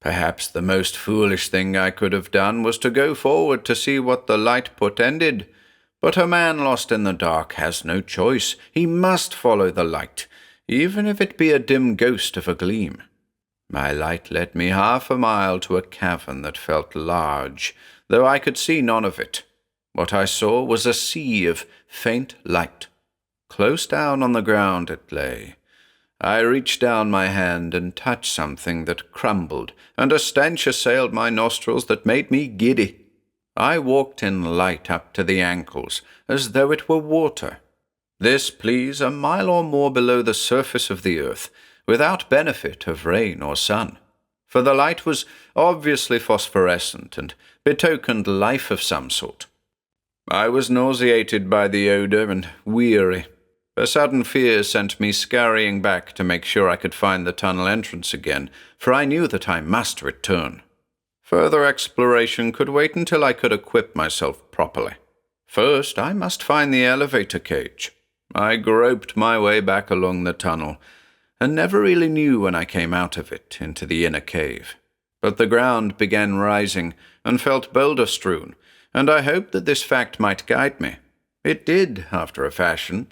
Speaker 1: Perhaps the most foolish thing I could have done was to go forward to see what the light portended, but a man lost in the dark has no choice. He must follow the light, even if it be a dim ghost of a gleam. My light led me 1/2 mile to a cavern that felt large, though I could see none of it. What I saw was a sea of faint light. Close down on the ground it lay. I reached down my hand and touched something that crumbled, and a stench assailed my nostrils that made me giddy. I walked in light up to the ankles, as though it were water. This, please, a mile or more below the surface of the earth, without benefit of rain or sun. For the light was obviously phosphorescent and betokened life of some sort. I was nauseated by the odor and weary. A sudden fear sent me scurrying back to make sure I could find the tunnel entrance again, for I knew that I must return. Further exploration could wait until I could equip myself properly. First, I must find the elevator cage. I groped my way back along the tunnel, and never really knew when I came out of it into the inner cave. But the ground began rising and felt boulder-strewn, and I hoped that this fact might guide me. It did, after a fashion,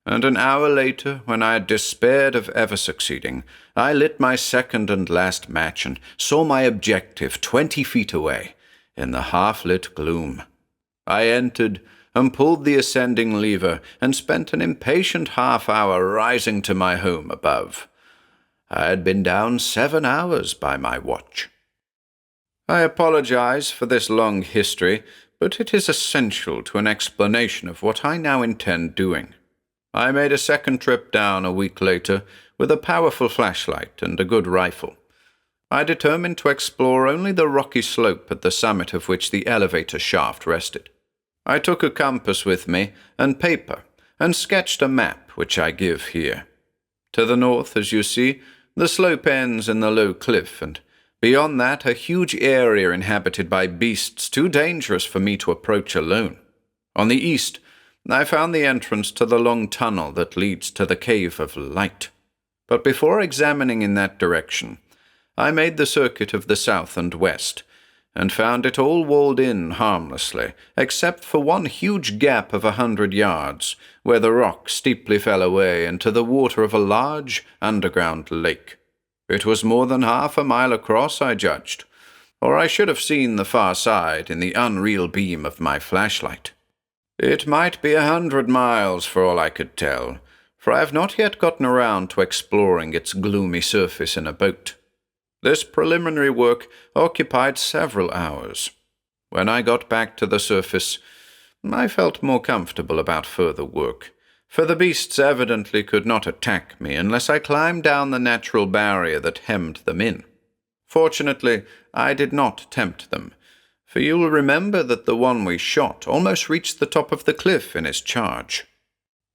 Speaker 1: and an hour later, when I had despaired of ever succeeding, I lit my second and last match and saw my objective 20 feet away, in the half-lit gloom. I entered and pulled the ascending lever and spent an impatient half-hour rising to my home above. I had been down 7 hours by my watch. I apologize for this long history, but it is essential to an explanation of what I now intend doing. I made a second trip down a week later with a powerful flashlight and a good rifle. I determined to explore only the rocky slope at the summit of which the elevator shaft rested. I took a compass with me and paper and sketched a map which I give here. To the north, as you see, the slope ends in the low cliff, and beyond that a huge area inhabited by beasts too dangerous for me to approach alone. On the east, I found the entrance to the long tunnel that leads to the Cave of Light. But before examining in that direction, I made the circuit of the south and west, and found it all walled in harmlessly, except for one huge gap of 100 yards, where the rock steeply fell away into the water of a large underground lake. It was more than half a mile across, I judged, or I should have seen the far side in the unreal beam of my flashlight. It might be 100 miles for all I could tell, for I have not yet gotten around to exploring its gloomy surface in a boat. This preliminary work occupied several hours. When I got back to the surface, I felt more comfortable about further work, for the beasts evidently could not attack me unless I climbed down the natural barrier that hemmed them in. Fortunately, I did not tempt them, for you will remember that the one we shot almost reached the top of the cliff in his charge.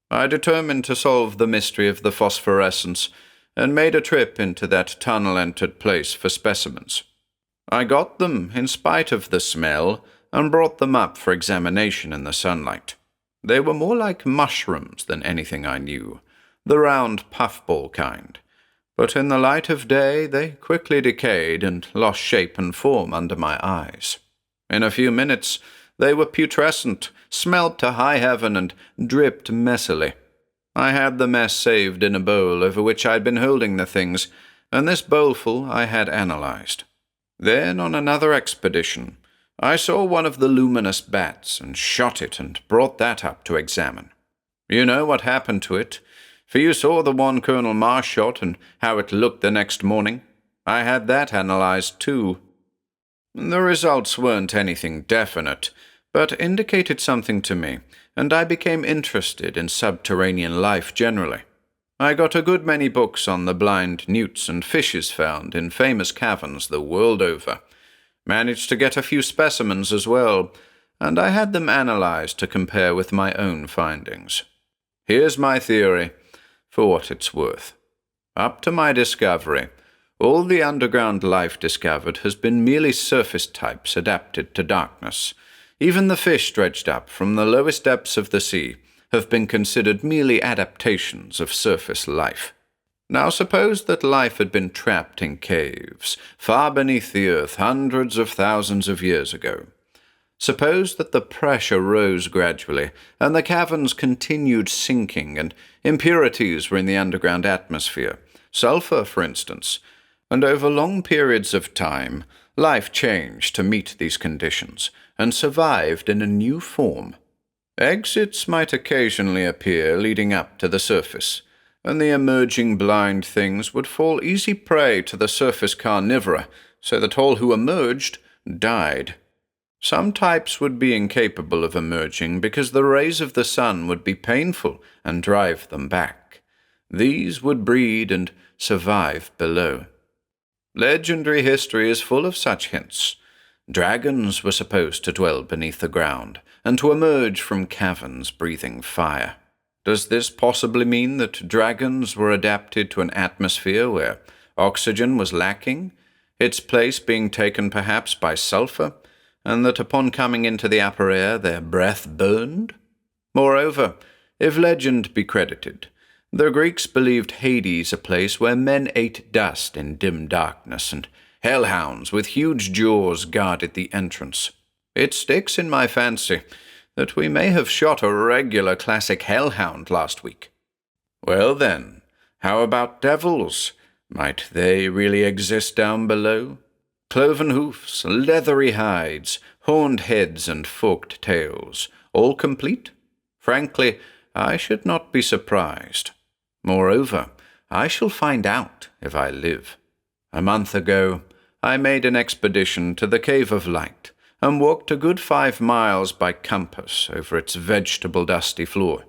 Speaker 1: I determined to solve the mystery of the phosphorescence, and made a trip into that tunnel-entered place for specimens. I got them, in spite of the smell, and brought them up for examination in the sunlight. They were more like mushrooms than anything I knew, the round puffball kind, but in the light of day they quickly decayed and lost shape and form under my eyes. In a few minutes they were putrescent, smelt to high heaven, and dripped messily. I had the mess saved in a bowl over which I had been holding the things, and this bowlful I had analyzed. Then, on another expedition, I saw one of the luminous bats and shot it and brought that up to examine. You know what happened to it, for you saw the one Colonel Marsh shot and how it looked the next morning. I had that analyzed too. The results weren't anything definite, but indicated something to me, and I became interested in subterranean life generally. I got a good many books on the blind newts and fishes found in famous caverns the world over, managed to get a few specimens as well, and I had them analyzed to compare with my own findings. Here's my theory, for what it's worth. Up to my discovery, all the underground life discovered has been merely surface types adapted to darkness. Even the fish dredged up from the lowest depths of the sea have been considered merely adaptations of surface life. Now suppose that life had been trapped in caves, far beneath the earth hundreds of thousands of years ago. Suppose that the pressure rose gradually, and the caverns continued sinking, and impurities were in the underground atmosphere, sulfur, for instance, and over long periods of time, life changed to meet these conditions, and survived in a new form. Exits might occasionally appear leading up to the surface, and the emerging blind things would fall easy prey to the surface carnivora, so that all who emerged died. Some types would be incapable of emerging because the rays of the sun would be painful and drive them back. These would breed and survive below. Legendary history is full of such hints. Dragons were supposed to dwell beneath the ground, and to emerge from caverns breathing fire. Does this possibly mean that dragons were adapted to an atmosphere where oxygen was lacking, its place being taken perhaps by sulfur, and that upon coming into the upper air their breath burned? Moreover, if legend be credited, the Greeks believed Hades a place where men ate dust in dim darkness, and hellhounds with huge jaws guarded the entrance. It sticks in my fancy that we may have shot a regular classic hellhound last week. Well then, how about devils? Might they really exist down below? Cloven hoofs, leathery hides, horned heads, and forked tails, all complete? Frankly, I should not be surprised. Moreover, I shall find out if I live. A month ago, I made an expedition to the Cave of Light, and walked a good 5 miles by compass over its vegetable-dusty floor.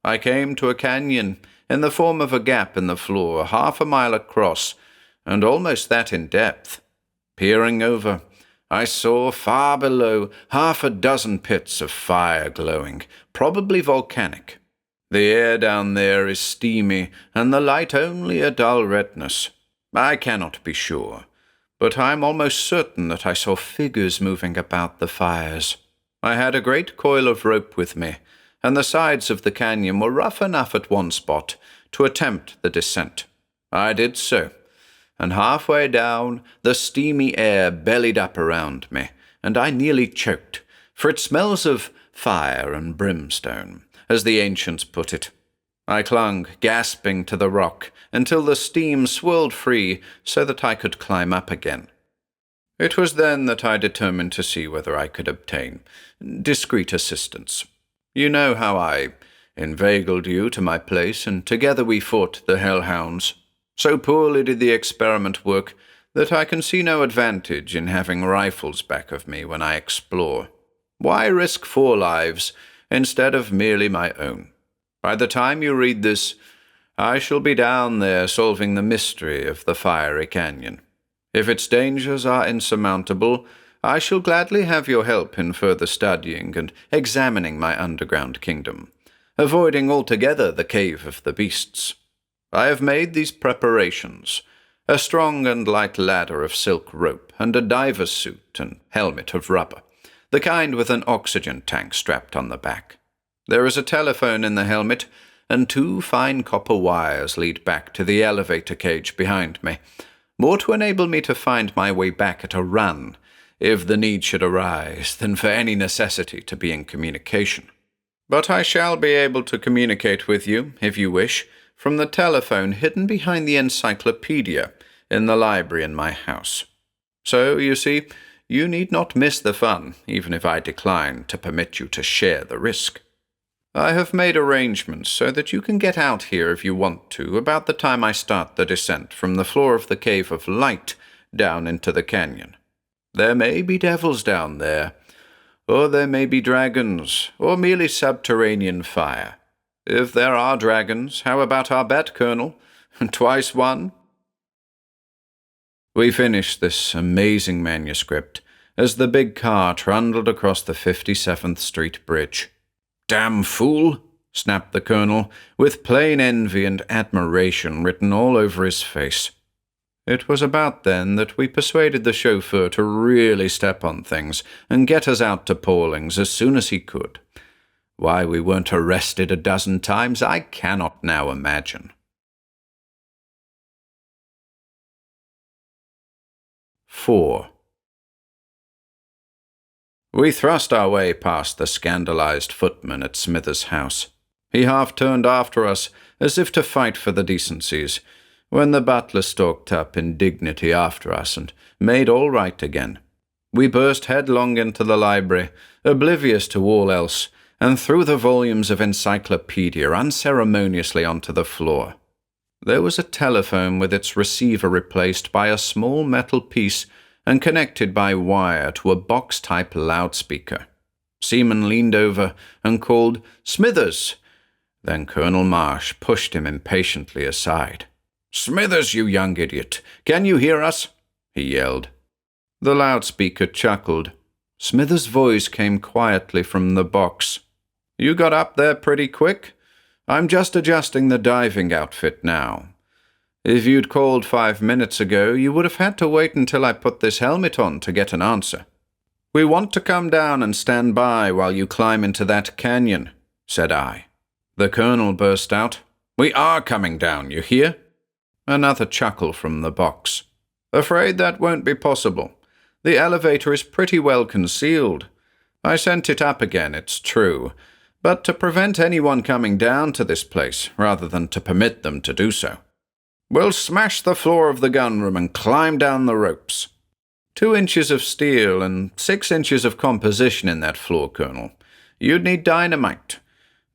Speaker 1: I came to a canyon in the form of a gap in the floor 1/2 mile across, and almost that in depth. Peering over, I saw far below 6 pits of fire glowing, probably volcanic. The air down there is steamy, and the light only a dull redness. I cannot be sure, but I am almost certain that I saw figures moving about the fires. I had a great coil of rope with me, and the sides of the canyon were rough enough at one spot to attempt the descent. I did so, and halfway down, the steamy air bellied up around me, and I nearly choked, for it smells of fire and brimstone, as the ancients put it. I clung, gasping, to the rock, until the steam swirled free so that I could climb up again. It was then that I determined to see whether I could obtain discreet assistance. You know how I inveigled you to my place, and together we fought the hellhounds. So poorly did the experiment work that I can see no advantage in having rifles back of me when I explore. Why risk 4 lives instead of merely my own? By the time you read this, I shall be down there solving the mystery of the fiery canyon. If its dangers are insurmountable, I shall gladly have your help in further studying and examining my underground kingdom, avoiding altogether the cave of the beasts. I have made these preparations: a strong and light ladder of silk rope, and a diver's suit and helmet of rubber, the kind with an oxygen tank strapped on the back. There is a telephone in the helmet, and 2 fine copper wires lead back to the elevator cage behind me, more to enable me to find my way back at a run, if the need should arise, than for any necessity to be in communication. But I shall be able to communicate with you, if you wish, from the telephone hidden behind the encyclopedia in the library in my house. So, you see, you need not miss the fun, even if I decline to permit you to share the risk. I have made arrangements so that you can get out here if you want to about the time I start the descent from the floor of the Cave of Light down into the canyon. There may be devils down there, or there may be dragons, or merely subterranean fire. If there are dragons, how about our bet, Colonel? Twice won? We finished this amazing manuscript as the big car trundled across the 57th Street Bridge. "Damn fool!" snapped the Colonel, with plain envy and admiration written all over his face. It was about then that we persuaded the chauffeur to really step on things and get us out to Pauling's as soon as he could. Why we weren't arrested a dozen times, I cannot now imagine. 4. We thrust our way past the scandalized footman at Smithers' house. He half-turned after us, as if to fight for the decencies, when the butler stalked up in dignity after us and made all right again. We burst headlong into the library, oblivious to all else, and threw the volumes of encyclopedia unceremoniously onto the floor. There was a telephone with its receiver replaced by a small metal piece and connected by wire to a box-type loudspeaker. Seaman leaned over and called, "Smithers!" Then Colonel Marsh pushed him impatiently aside. "Smithers, you young idiot! Can you hear us?" he yelled. The loudspeaker chuckled. Smithers' voice came quietly from the box. "You got up there pretty quick. I'm just adjusting the diving outfit now. If you'd called 5 minutes ago, you would have had to wait until I put this helmet on to get an answer." "We want to come down and stand by while you climb into that canyon," said I. The Colonel burst out. "We are coming down, you hear?" Another chuckle from the box. "Afraid that won't be possible. The elevator is pretty well concealed. I sent it up again, it's true, but to prevent anyone coming down to this place rather than to permit them to do so. We'll smash the floor of the gun room and climb down the ropes. 2 inches of steel and 6 inches of composition in that floor, Colonel. You'd need dynamite.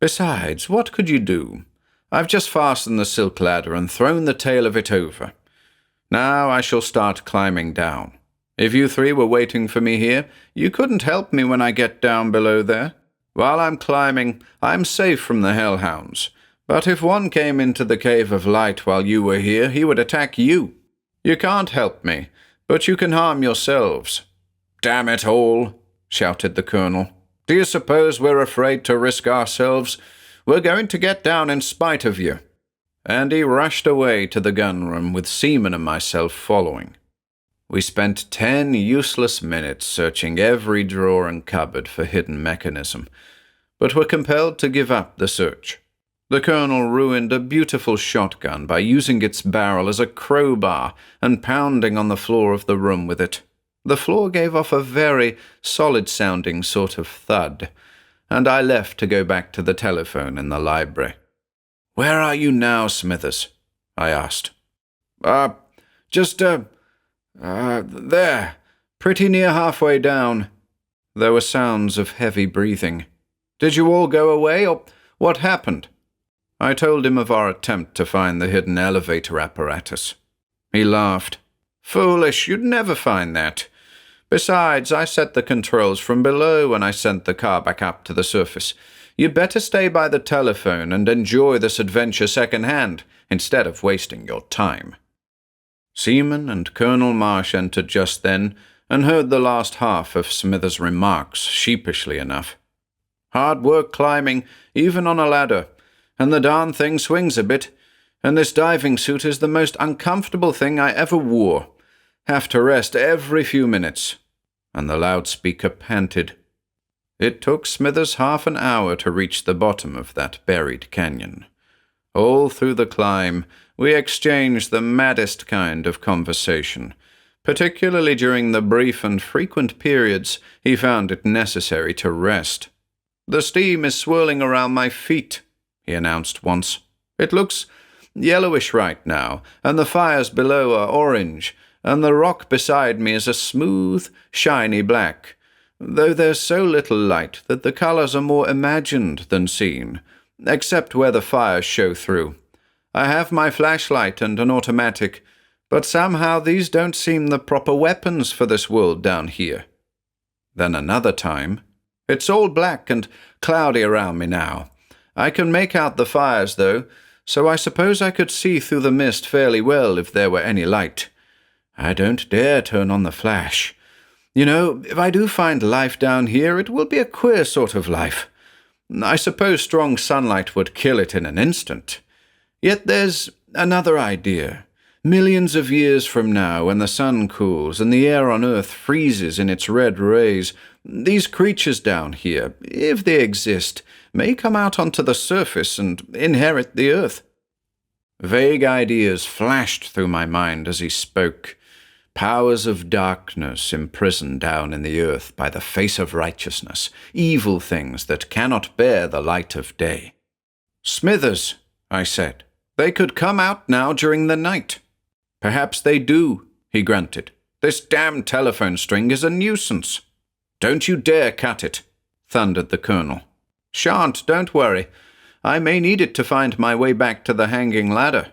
Speaker 1: Besides, what could you do? I've just fastened the silk ladder and thrown the tail of it over. Now I shall start climbing down. If you 3 were waiting for me here, you couldn't help me when I get down below there. While I'm climbing, I'm safe from the hellhounds. But if one came into the Cave of Light while you were here, he would attack you. You can't help me, but you can harm yourselves." "Damn it all," shouted the Colonel. "Do you suppose we're afraid to risk ourselves? We're going to get down in spite of you." And he rushed away to the gun room with Seaman and myself following. We spent 10 useless minutes searching every drawer and cupboard for hidden mechanism, but were compelled to give up the search. The Colonel ruined a beautiful shotgun by using its barrel as a crowbar and pounding on the floor of the room with it. The floor gave off a very solid-sounding sort of thud, and I left to go back to the telephone in the library. "Where are you now, Smithers?" I asked. There, pretty near halfway down." There were sounds of heavy breathing. "Did you all go away, or what happened?" I told him of our attempt to find the hidden elevator apparatus. He laughed. "Foolish, you'd never find that. Besides, I set the controls from below when I sent the car back up to the surface. You'd better stay by the telephone and enjoy this adventure second-hand, instead of wasting your time." Seaman and Colonel Marsh entered just then and heard the last half of Smithers' remarks, sheepishly enough. "Hard work climbing, even on a ladder, and the darn thing swings a bit, and this diving suit is the most uncomfortable thing I ever wore. Have to rest every few minutes." And the loudspeaker panted. It took Smithers half an hour to reach the bottom of that buried canyon. All through the climb, we exchanged the maddest kind of conversation, particularly during the brief and frequent periods he found it necessary to rest. "The steam is swirling around my feet," he announced once. "It looks yellowish right now, and the fires below are orange, and the rock beside me is a smooth, shiny black, though there's so little light that the colors are more imagined than seen, except where the fires show through. I have my flashlight and an automatic, but somehow these don't seem the proper weapons for this world down here." Then another time, "It's all black and cloudy around me now. I can make out the fires, though, so I suppose I could see through the mist fairly well if there were any light. I don't dare turn on the flash. You know, if I do find life down here, it will be a queer sort of life. I suppose strong sunlight would kill it in an instant. Yet there's another idea. Millions of years from now, when the sun cools and the air on Earth freezes in its red rays, these creatures down here, if they exist, may come out onto the surface and inherit the Earth." Vague ideas flashed through my mind as he spoke. Powers of darkness imprisoned down in the earth by the face of righteousness, evil things that cannot bear the light of day. "Smithers," I said, "they could come out now during the night." "Perhaps they do," he grunted. "This damned telephone string is a nuisance." "Don't you dare cut it," thundered the Colonel. "Shan't, don't worry. I may need it to find my way back to the hanging ladder."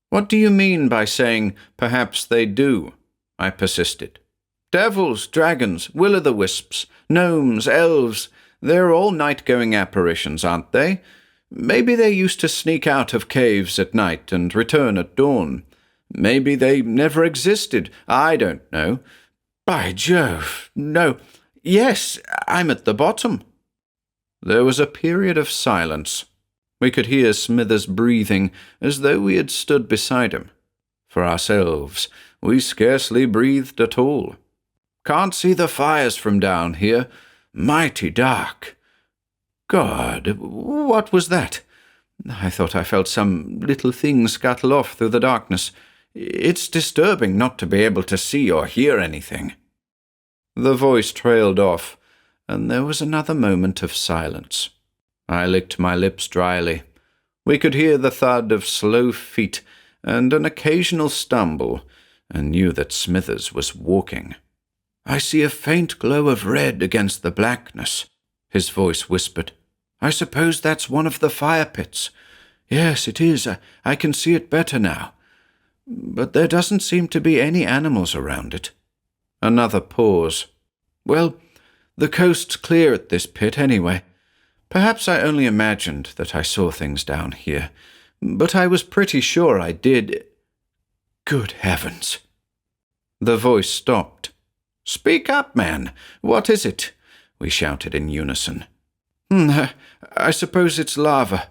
Speaker 1: "What do you mean by saying, 'perhaps they do'?" I persisted. "Devils, dragons, will-o'-the-wisps, gnomes, elves, they're all night-going apparitions, aren't they? Maybe they used to sneak out of caves at night and return at dawn. Maybe they never existed. I don't know. By Jove, no. Yes, I'm at the bottom." There was a period of silence. We could hear Smithers breathing as though we had stood beside him. For ourselves, we scarcely breathed at all. Can't see the fires from down here. Mighty dark. God, what was that? I thought I felt some little thing scuttle off through the darkness. It's disturbing not to be able to see or hear anything." The voice trailed off, and there was another moment of silence. I licked my lips dryly. We could hear the thud of slow feet and an occasional stumble, and knew that Smithers was walking. "I see a faint glow of red against the blackness," his voice whispered. "I suppose that's one of the fire pits. Yes, it is. I can see it better now. But there doesn't seem to be any animals around it." Another pause. "Well, the coast's clear at this pit anyway. Perhaps I only imagined that I saw things down here, but I was pretty sure I did." Good heavens! The voice stopped. "Speak up, man. What is it?" we shouted in unison. I suppose it's lava.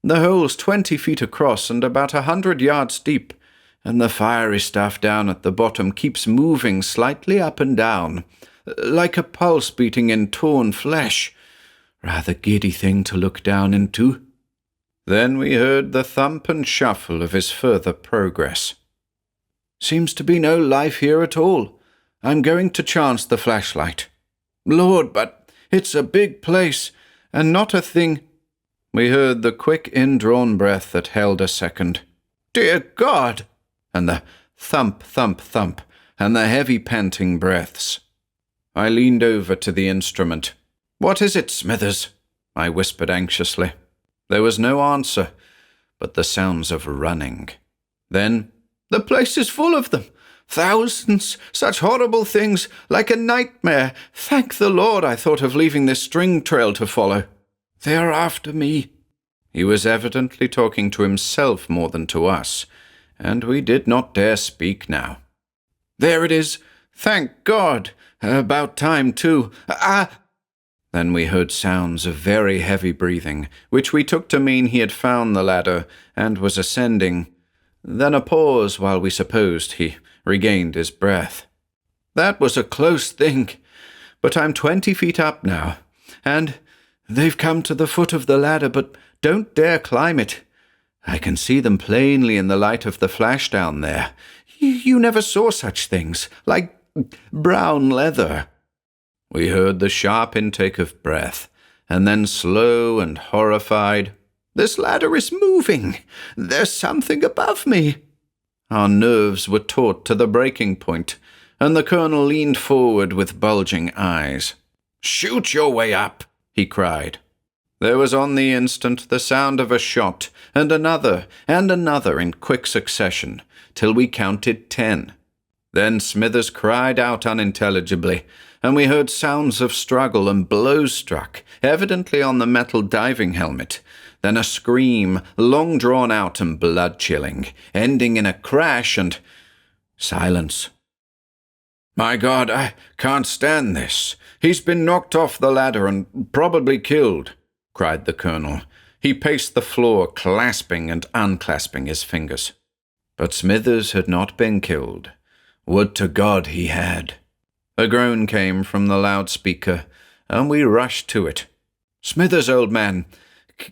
Speaker 1: The hole's 20 feet across and about 100 yards deep, and the fiery stuff down at the bottom keeps moving slightly up and down, like a pulse beating in torn flesh. Rather giddy thing to look down into." Then we heard the thump and shuffle of his further progress. "Seems to be no life here at all. I'm going to chance the flashlight. Lord, but it's a big place, and not a thing—" We heard the quick indrawn breath that held a second. "Dear God!" and the thump, thump, thump, and the heavy panting breaths. I leaned over to the instrument. "What is it, Smithers?" I whispered anxiously. There was no answer, but the sounds of running. Then, "The place is full of them. Thousands, such horrible things, like a nightmare. Thank the Lord I thought of leaving this string trail to follow. They are after me." He was evidently talking to himself more than to us, and we did not dare speak now. "There it is. Thank God. About time, too. Ah!" Then we heard sounds of very heavy breathing, which we took to mean he had found the ladder and was ascending. Then a pause while we supposed he regained his breath. "That was a close thing, but I'm 20 feet up now, and they've come to the foot of the ladder, but don't dare climb it. I can see them plainly in the light of the flash down there. You never saw such things, like brown leather." We heard the sharp intake of breath, and then slow and horrified, "This ladder is moving. There's something above me." Our nerves were taut to the breaking point, and the colonel leaned forward with bulging eyes. "Shoot your way up," he cried. There was on the instant the sound of a shot, and another in quick succession, till we counted 10. Then Smithers cried out unintelligibly, and we heard sounds of struggle and blows struck, evidently on the metal diving helmet. Then a scream, long drawn out and blood-chilling, ending in a crash and silence. "My God, I can't stand this. He's been knocked off the ladder and probably killed," cried the colonel. He paced the floor, clasping and unclasping his fingers. But Smithers had not been killed. Would to God he had. A groan came from the loudspeaker, and we rushed to it. "Smithers, old man,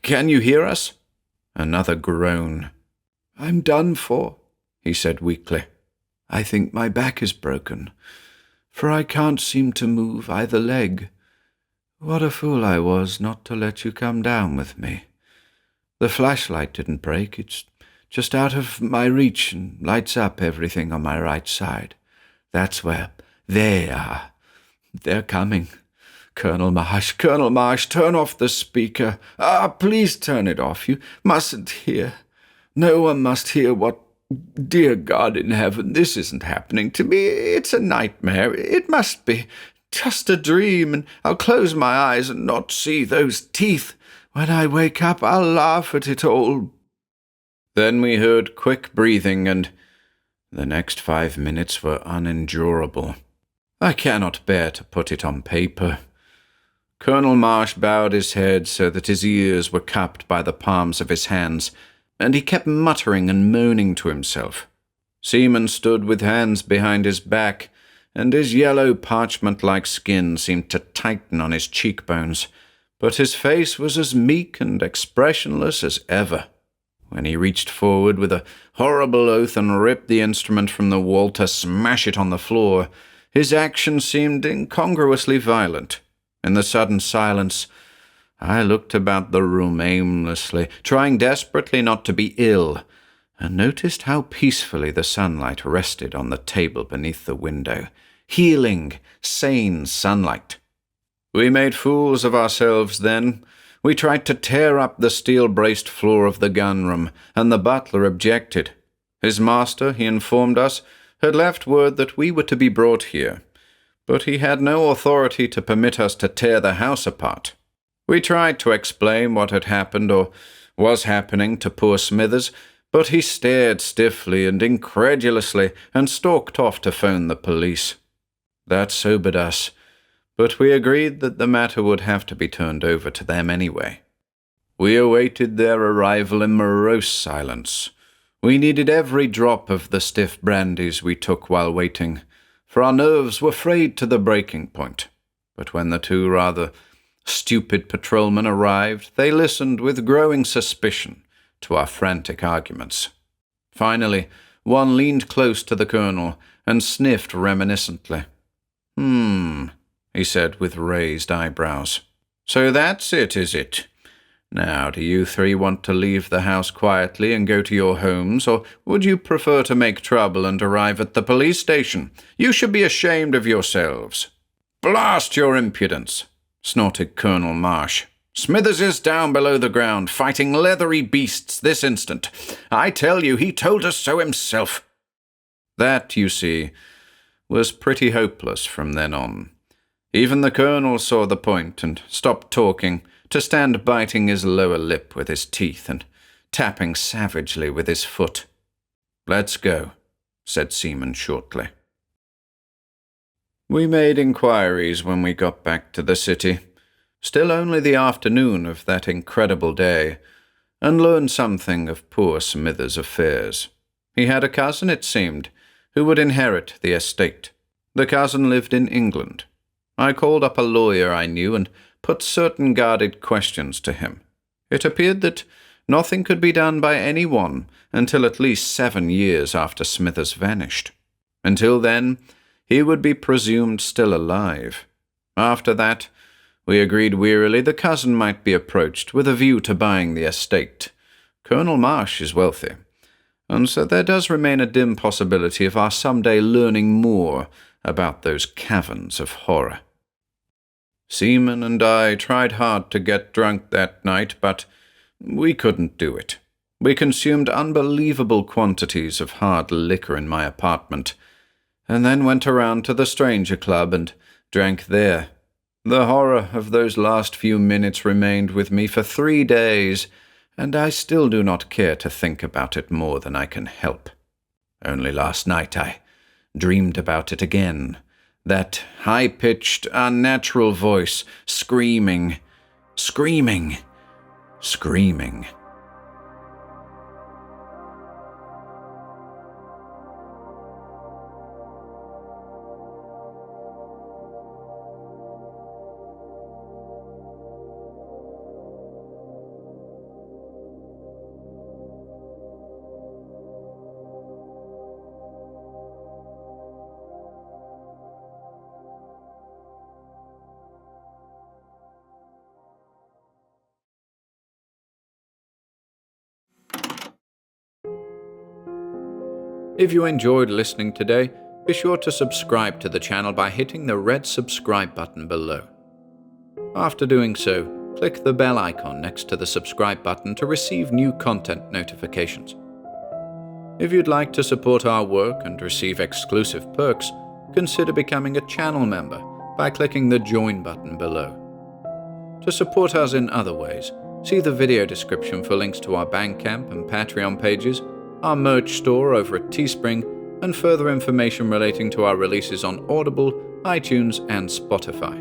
Speaker 1: can you hear us?" Another groan. "I'm done for," he said weakly. "I think my back is broken, for I can't seem to move either leg. What a fool I was not to let you come down with me. The flashlight didn't break. It's just out of my reach and lights up everything on my right side. That's where they are. They're coming. Colonel Marsh, turn off the speaker. Please turn it off. You mustn't hear. No one must hear what... Dear God in heaven, this isn't happening to me. It's a nightmare. It must be. Just a dream, and I'll close my eyes and not see those teeth. When I wake up, I'll laugh at it all." Then we heard quick breathing, and the next 5 minutes were unendurable. I cannot bear to put it on paper. Colonel Marsh bowed his head so that his ears were cupped by the palms of his hands, and he kept muttering and moaning to himself. Seaman stood with hands behind his back, and his yellow parchment-like skin seemed to tighten on his cheekbones, but his face was as meek and expressionless as ever. When he reached forward with a horrible oath and ripped the instrument from the wall to smash it on the floor, his action seemed incongruously violent. In the sudden silence, I looked about the room aimlessly, trying desperately not to be ill, and noticed how peacefully the sunlight rested on the table beneath the window. Healing, sane sunlight. We made fools of ourselves then. We tried to tear up the steel-braced floor of the gun room, and the butler objected. His master, he informed us, had left word that we were to be brought here, but he had no authority to permit us to tear the house apart. We tried to explain what had happened or was happening to poor Smithers, but he stared stiffly and incredulously and stalked off to phone the police. That sobered us, but we agreed that the matter would have to be turned over to them anyway. We awaited their arrival in morose silence. We needed every drop of the stiff brandies we took while waiting, for our nerves were frayed to the breaking point. But when the two rather stupid patrolmen arrived, they listened with growing suspicion to our frantic arguments. Finally, one leaned close to the colonel and sniffed reminiscently. He said with raised eyebrows. So that's it, is it? Now, do you three want to leave the house quietly and go to your homes, or would you prefer to make trouble and arrive at the police station? You should be ashamed of yourselves. Blast your impudence, snorted Colonel Marsh. Smithers is down below the ground, fighting leathery beasts this instant. I tell you, he told us so himself. That, you see, was pretty hopeless from then on. Even the colonel saw the point and stopped talking, to stand biting his lower lip with his teeth and tapping savagely with his foot. Let's go, said Seaman shortly. We made inquiries when we got back to the city, still only the afternoon of that incredible day, and learned something of poor Smithers' affairs. He had a cousin, it seemed, who would inherit the estate. The cousin lived in England. I called up a lawyer I knew and put certain guarded questions to him. It appeared that nothing could be done by anyone until at least 7 years after Smithers vanished. Until then, he would be presumed still alive. After that, we agreed wearily the cousin might be approached with a view to buying the estate. Colonel Marsh is wealthy, and so there does remain a dim possibility of our someday learning more about those caverns of horror. Seaman and I tried hard to get drunk that night, but we couldn't do it. We consumed unbelievable quantities of hard liquor in my apartment, and then went around to the Stranger Club and drank there. The horror of those last few minutes remained with me for 3 days, and I still do not care to think about it more than I can help. Only last night I dreamed about it again. That high-pitched, unnatural voice, screaming, screaming, screaming. If you enjoyed listening today, be sure to subscribe to the channel by hitting the red subscribe button below. After doing so, click the bell icon next to the subscribe button to receive new content notifications. If you'd like to support our work and receive exclusive perks, consider becoming a channel member by clicking the join button below. To support us in other ways, see the video description for links to our Bandcamp and Patreon pages, our merch store over at Teespring, and further information relating to our releases on Audible, iTunes, and Spotify.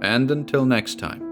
Speaker 1: And until next time.